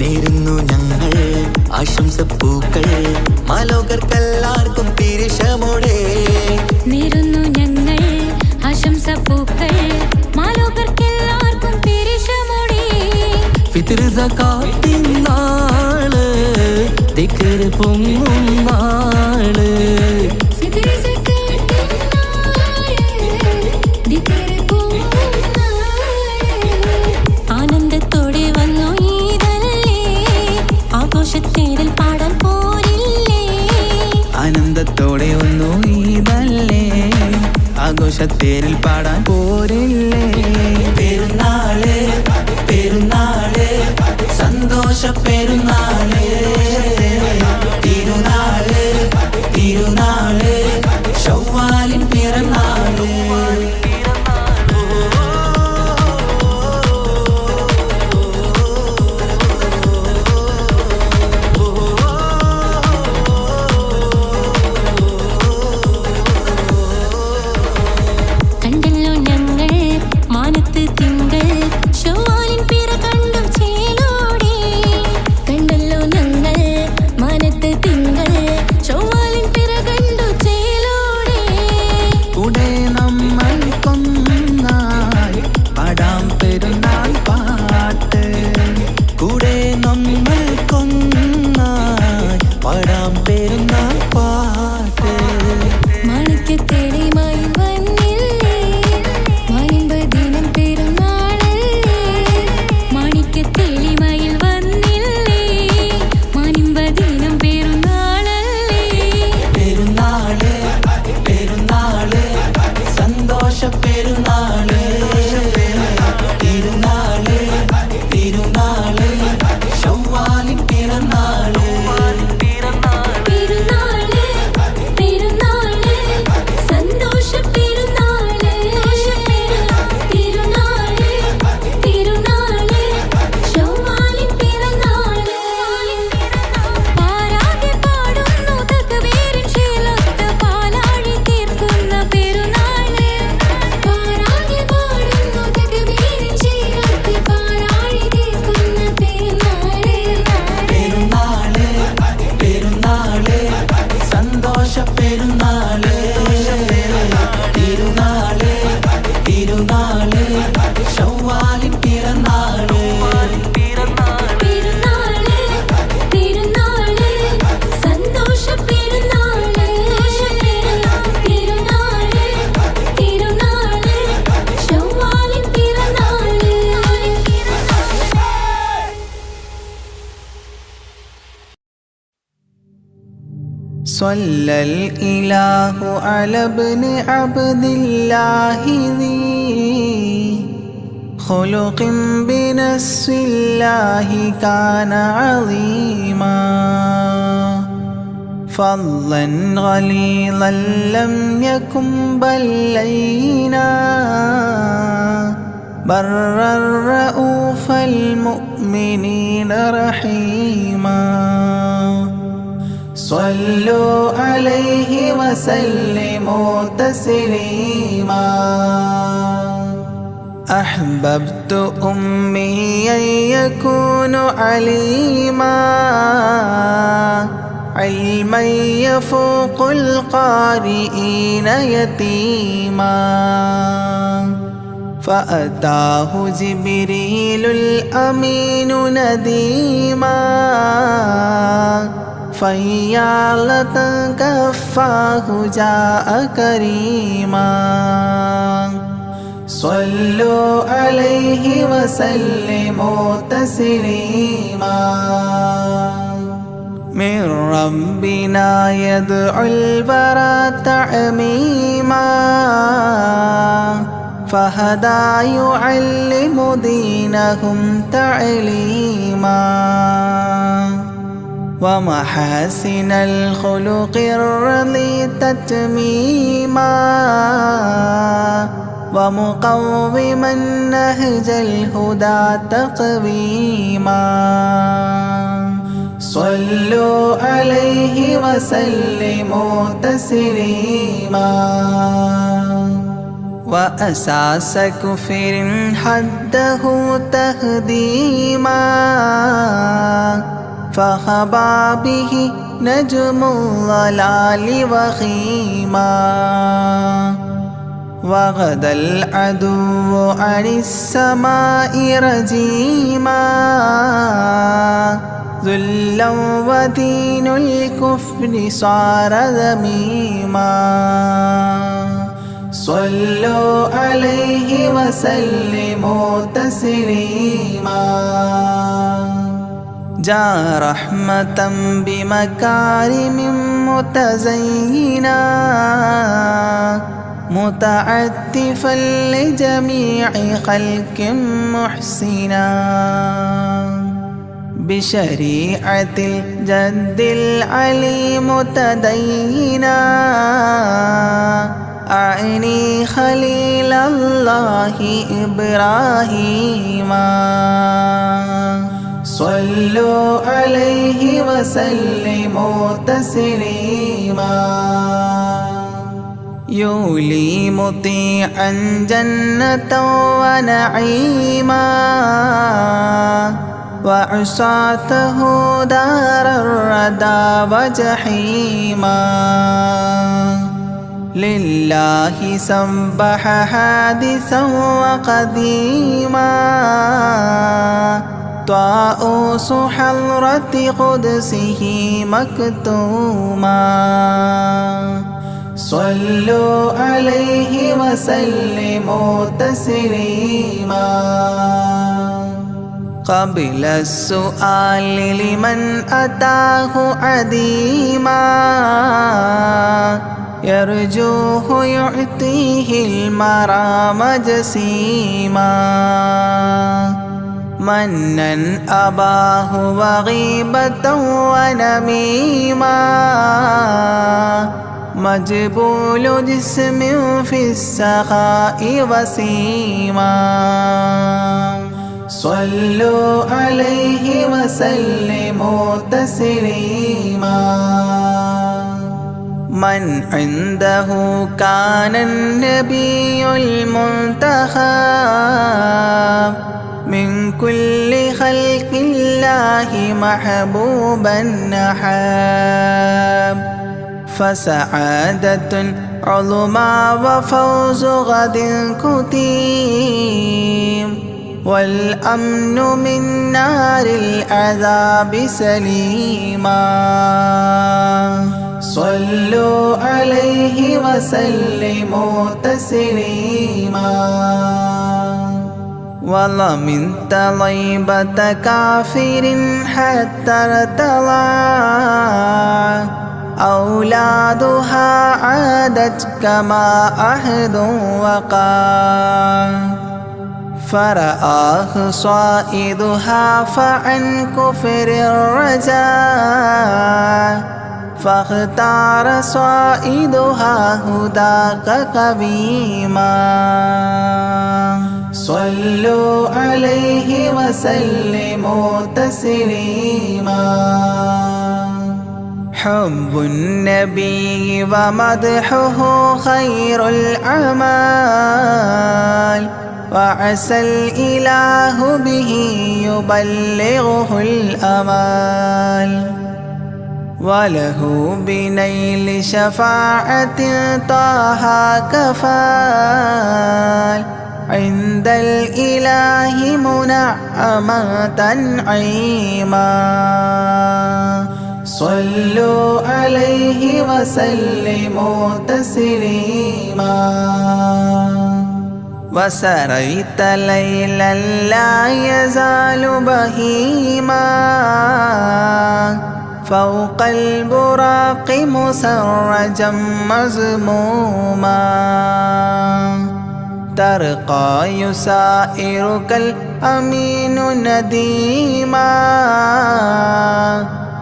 നേരുന്നു ഞങ്ങൾ ആശംസപ്പൂക്കൾ മാലോകർക്കെല്ലാവർക്കും പിരിശമോടെ. നേരുന്നു ഞങ്ങൾ ആശംസപ്പൂക്കൾ മാലോകർക്കെല്ലാവർക്കും പിരിശമോടെ. ഫിത്ർ സകാത്തിൻ നാള് ദിക്ർ പൊങ്ങും നാള്. ഫിത്ർ സകാത്തിൻ നാള് ദിക്ർ പൊങ്ങും നാള്. ആനന്ദത്തോടെ വന്നു ഈദല്ലേ ആഘോഷത്തേരിൽ പാടാൻ പോരില്ലേ. ആനന്ദത്തോടെ ഒന്നു ഈദല്ലേ ആഘോഷത്തേരിൽ പാടാൻ പോരില്ലേ. പെരുന്നാള് പെരുന്നാള് സന്തോഷ പെരുന്നാള് തിരുനാള് തിരുനാള് ചൊവ്വാലിൻ പിറന്നാള്. കണ്ടല്ലോ ഞങ്ങൾ മാനത്ത് തിങ്കൾ ചൊവ്വാലിൻ പിറ കണ്ടു ചേലോടെ. കണ്ടല്ലോ ഞങ്ങൾ മാനത്ത് തിങ്കൾ ചൊവ്വാലിൻ പിറ കണ്ടു ചേലോടെ. കൂടെ നമ്മൾ കൊന്നായി പാടാം പെരുന്നാൾ പാട്ട്. കൂടെ നമ്മൾ കൊന്നായി പാടാം പെരുന്നാൾ പാട്ട്. മാണിക്യത്തേളിമായി വന്നില്ലേ മാനിമ്പദിനം പെരുന്നാളല്ലേ. മാണിക്യത്തേളിമായി വന്നില്ലേ മാനിമ്പദിനം പെരുന്നാളല്ലേ. പെരുന്നാള് പെരുന്നാള് സന്തോഷ പെരുന്നാള് തിരുനാള് തിരുനാള് ചൊവ്വാലിൻ പിറന്നാള്. പെരുന്നാള് صلى الإله على ابن عبد الله ذي خلق بنص الله كان عظيما فضلا غليظا لم يكن بل لينا برا رؤوف المؤمنين رحيما صلوا عليه وسلموا تسليما أحببت أمي أن يكون عليما علما يفوق القارئين يتيما فأتاه جبريل الأمين نديما فيالة كفاه جاء كريما صلوا عليه وسلموا تسليما من ربنا يدعو البرى تعميما فهدى يعلم دينهم تعليما ومحاسن الخلق الرضي تتميما ومقوما نهج الهدى تقويما صلوا عليه وسلموا تسليما وأساس كفر حده تهديما فخبا به نجم الضلال وخيما وغدا العدو عن السماء رجيما ذلا ودين الكفر صار ذميما صلوا عليه وسلموا تسليما جاء رحمة بمكارم متزينا متعتفا لجميع خلق محسنا بشريعة الجد العلي متدينا أعني خليل الله إبراهيما صلوا عليه وسلموا تسليما يولي مطيعا جنة ونعيما وعصاته دار الردى وجحيما لله سبح حادثا وقديما طاؤوس حضرة قدسه مكتوما صلوا عليه وسلموا تسليما قبل السؤال لمن أتاه عديما يرجوه يعطيه المرام جسيما منا أباه وغيبة ونميما مجبول جسم في السخاء وسيما صلوا عليه وسلموا تسليما من عنده كان النبي المنتخب من كل خلق الله محبوبا نحاب فسعادة عظمى وفوز غد كتيم والأمن من نار العذاب سليما صلوا عليه وسلموا تسليما وضمنت ضيبة كافر حتى ارتضى أولادها عادت كما أحد وقع فرآه صائدها فعن كفر الرجاء فاختار صائدها هداك قويما صلوا عليه وسلموا تسليما حب النبي ومدحه خير الأعمال وعسى الإله به يبلغه الأمال وله بنيل شفاعة طه كفال عند الإله منعما تنعيما صلوا عليه وسلموا تسليما وسريت ليلا لا يزال بهيما فوق البراق مسرجا مزموما ترقى يسائرك الأمين نديما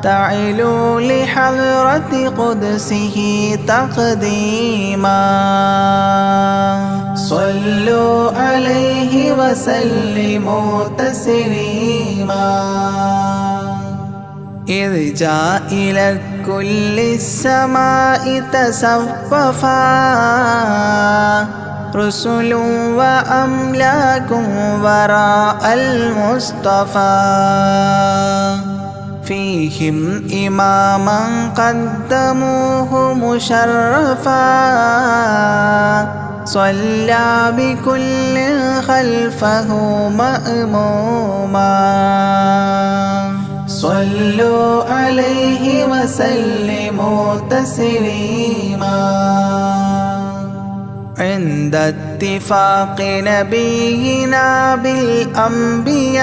تعلو لحضرة قدسه تقديما صلوا عليه وسلموا تسليما إذ جاء إلى كل السماء تصففا رسل وأملاك وراء المصطفى فيهم إماما قدموه مشرفا صلى بكل خلفه مأموما صلوا عليه وسلموا تسليما عند اتفاق نبينا بالأنبياء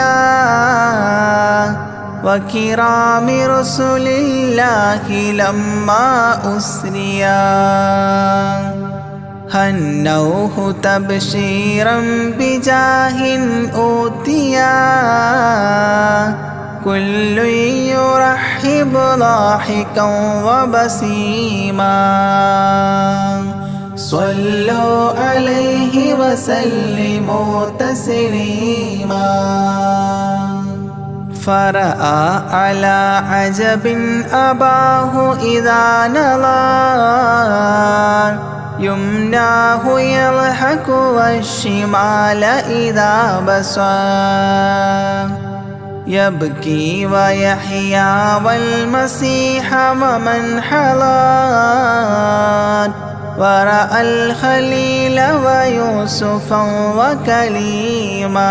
وكرام رسل الله لما أسريا هنوه تبشيرا بجاه أوتيا كل يرحب ضاحكا وبسيما صلوا عليه وسلموا تسليما فرأى على عجب أباه إذا نظر يمناه يضحك والشمال إذا بصر يبكي ويحيى والمسيح ومن حضر ورأى الخليل ويوسفا وكليما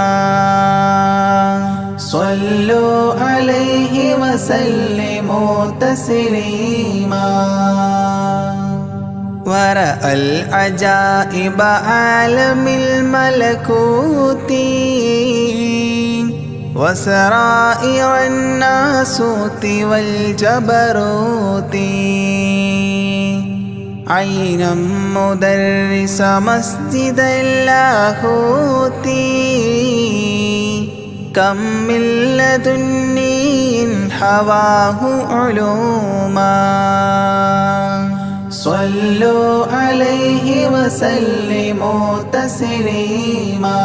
صلوا عليه وسلموا تسليما ورأى العجائب عالم الملكوت وسرائر الناسوت والجبروت عينا مدرس مسجد اللاهوت كم من لدني حواه علوما صلوا عليه وسلموا تسليما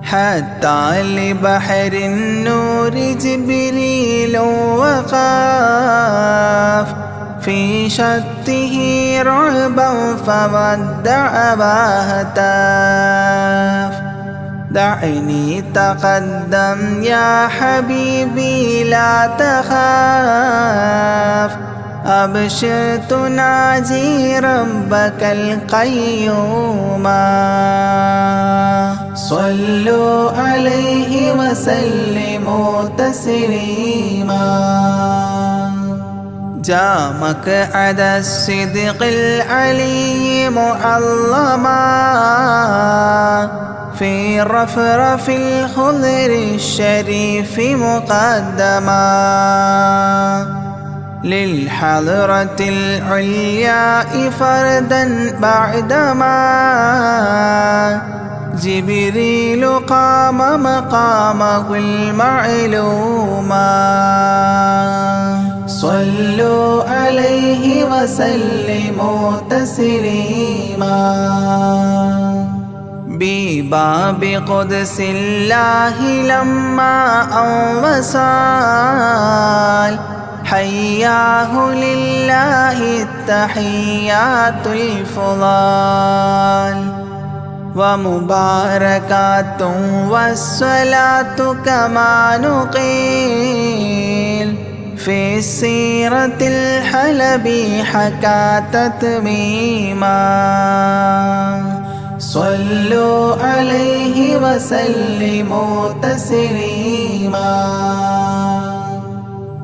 حتى لبحر النور جبريل وقاف في شته رعبا فودع وهتاف دعني تقدم يا حبيبي لا تخاف أبشر تناجي ربك القيوم صلوا عليه وسلموا تسليما جاء مقعد الصدق العلي معظما في رفرف الخضر الشريف مقدما للحضرة العليا فردا بعدما جبريل قام مقامه المعلوما صلوا عليه وسلموا تسليما بباب قدس الله لما أنوصال حياه لله التحيات الفضال ومباركات والصلاة كما نقيل في السيرة الحلبي حكى تتميما صلوا عليه وسلموا تسليما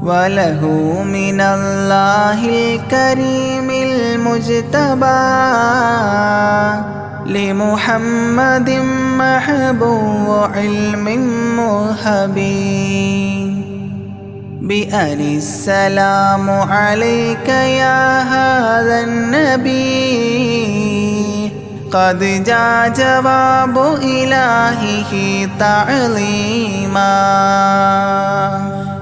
وله من الله الكريم المجتبى لمحمد محبوب علم مهبي بأن السلام عليك يا هذا النبي قد جاء جواب إلهه تعظيما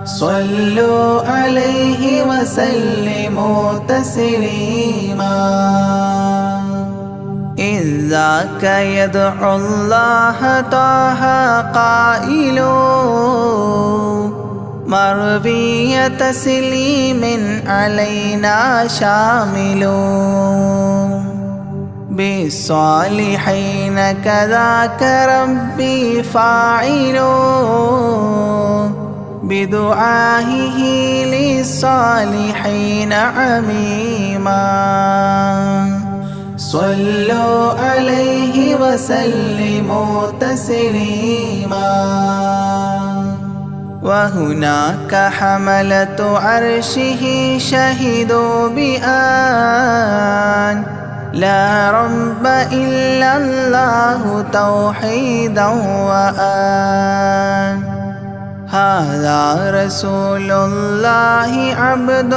صلوا عليه وسلموا تسليما إذ ذاك يدعو الله طه قائل مروي تسليم علينا شامل بالصالحين كذاك ربي فاعل بدعائه للصالحين عميما صلوا عليه وسلموا تسليما وهناك حملة عرشه شهدوا بأن لا رب إلا الله توحيدا وأن هذا رسول الله عبد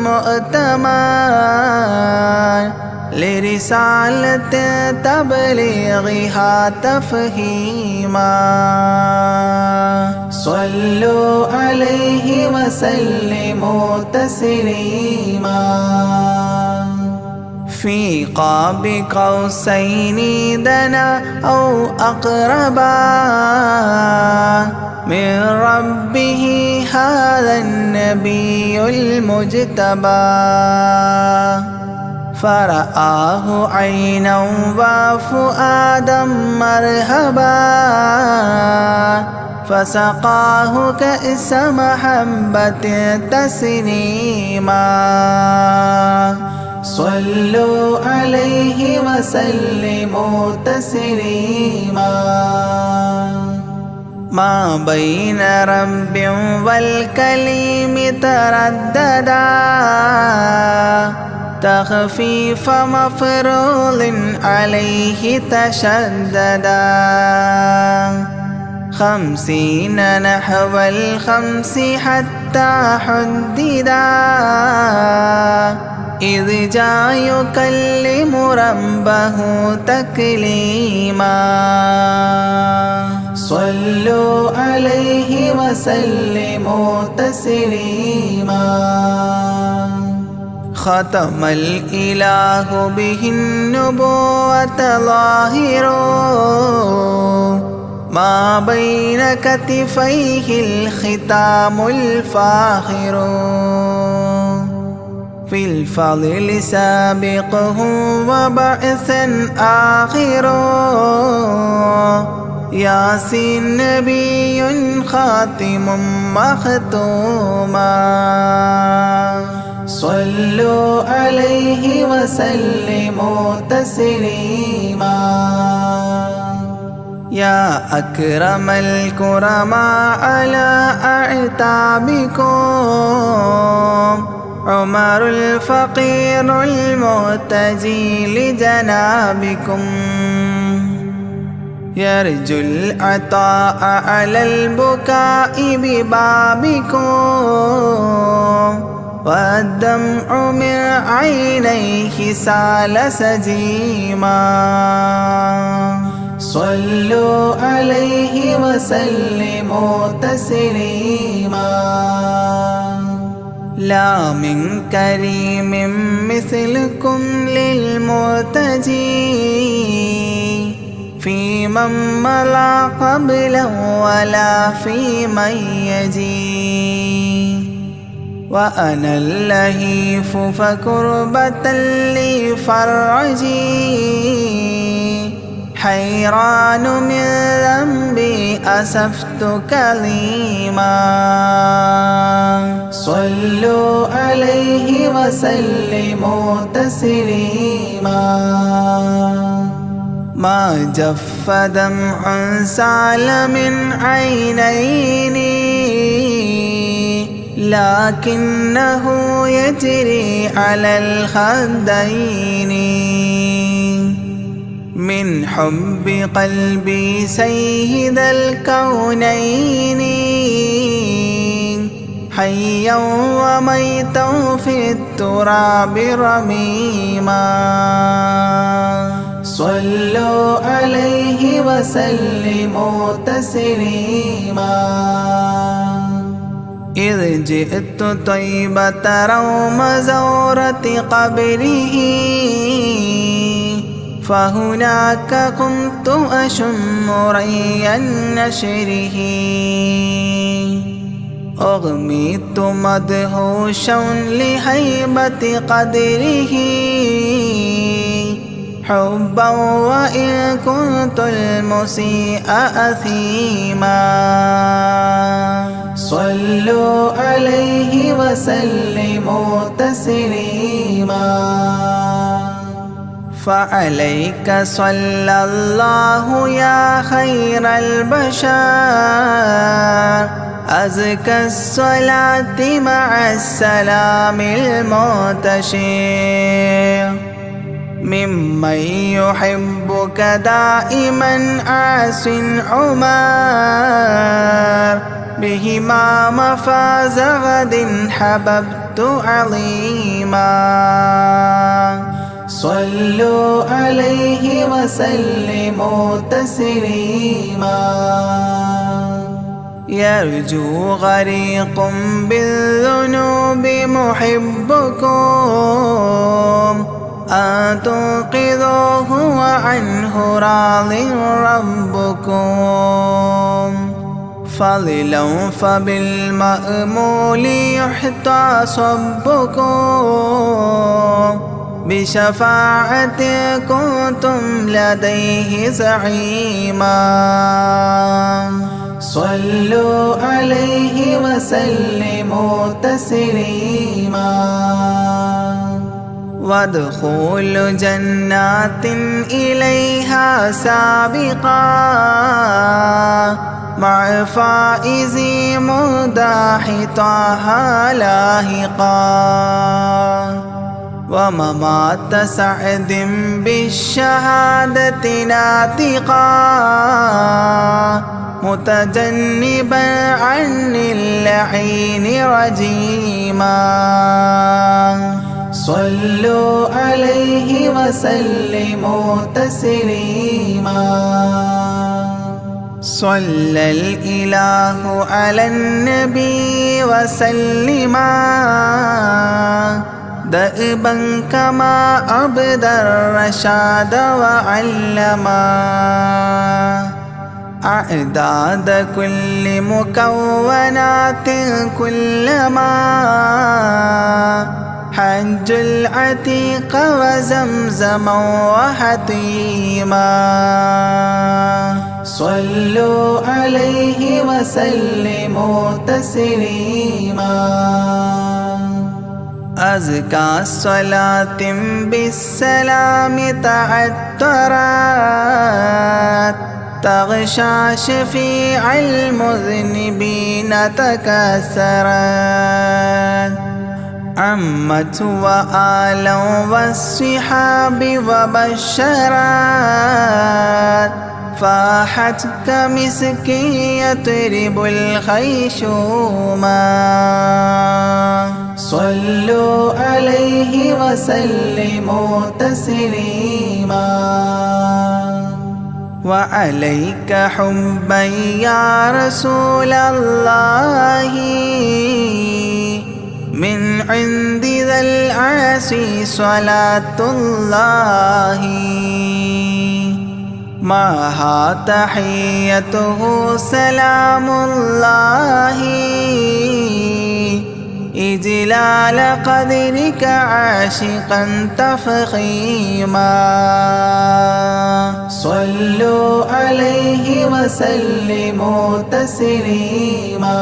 مؤتمن لرسالة تبليغها تفهيما صلوا عليه وسلموا تسليما في قاب قوسين دنا أو أقربا من ربه هذا النبي المجتبى فرآه عينا وفؤادا مرهبا فسقاه كأس محبة تسنيما صلوا عليه وسلموا تسليما ما بين رب والكليم ترددا تخفيف مفروض عليه تشددا 50 نحو 5 حتى حددا إذ جاء يكلم ربه تكليما صلوا عليه وسلموا تسليما ختم الإله به النبوة ظاهر ما بين كتفيه الختام الفاخر في الفضل سابقه وبعثا آخر ياسين نبي خاتم مختوما صلوا عليه وسلموا تسليما يا أكرم الكرماء على أعتابكم عمر الفقير المعتزي لجنابكم يرجو العطاء على البكاء ببابكم والدمع من عينيه سال سجيما صلوا عليه وسلموا تسليما لا من كريم مثلكم للمرتجي في من مضى قبلا ولا في من يجي وأنا اللهيف فكربة لي فرجي حيران من ذنبي أسفت كليما صلوا عليه وسلموا تسليما ما جف دمع سال من عينيني لكنه يجري على الخدين من حب قلبي سيد الكونين حيا وميتا في التراب رميما صلوا عليه وسلموا تسليما إذ جئت طيبة روم زورة قبره فهناك قمت أشم ري نشره أغميت مدهوشا لهيبة قدره حبا وإن كنت المسيء أثيما صلوا عليه وسلموا تسليما فعليك صلى الله يا خير البشر أزكى الصلاة مع السلام المنتشر ممن يحبك دائما عاص عمر بهما مفاز غد حببت عظيما صلوا عليه وسلموا تسليما يرجو غريق بالذنوب محبكم أن تنقذوه وعنه راض ربكم فضلا فبالمأمول يحتى صبكم بشفاعة كنتم لديه زعيما صلوا عليه وسلموا تسليما وادخول جنات إليها سابقا مع فائز مداح طه لاهقا وممات سعد بالشهادة ناطقا متجنبا عن اللعين رجيما صلوا عليه وسلموا تسليما صلى الإله على النبي وسلما دأبا كما أبدى الرشاد وعلما أعداد كل مكونات كلما حج العتيق وزمزما وحطيما صلوا عليه وسلموا تسليما أزكى صلاة بالسلام تعترت تغشى شفيع المذنبين تكسرت عمت وآلا والصحاب وبشرت فاحت كمسك يطرب الخيشوما صلوا صلوا عليه وسلموا تسليما وعليك حبا يا رسول الله من عند ذا العرش صلاة الله معها تحيته سلام الله إجلال قدرك عاشقا تفخيما صلوا عليه وسلموا تسليما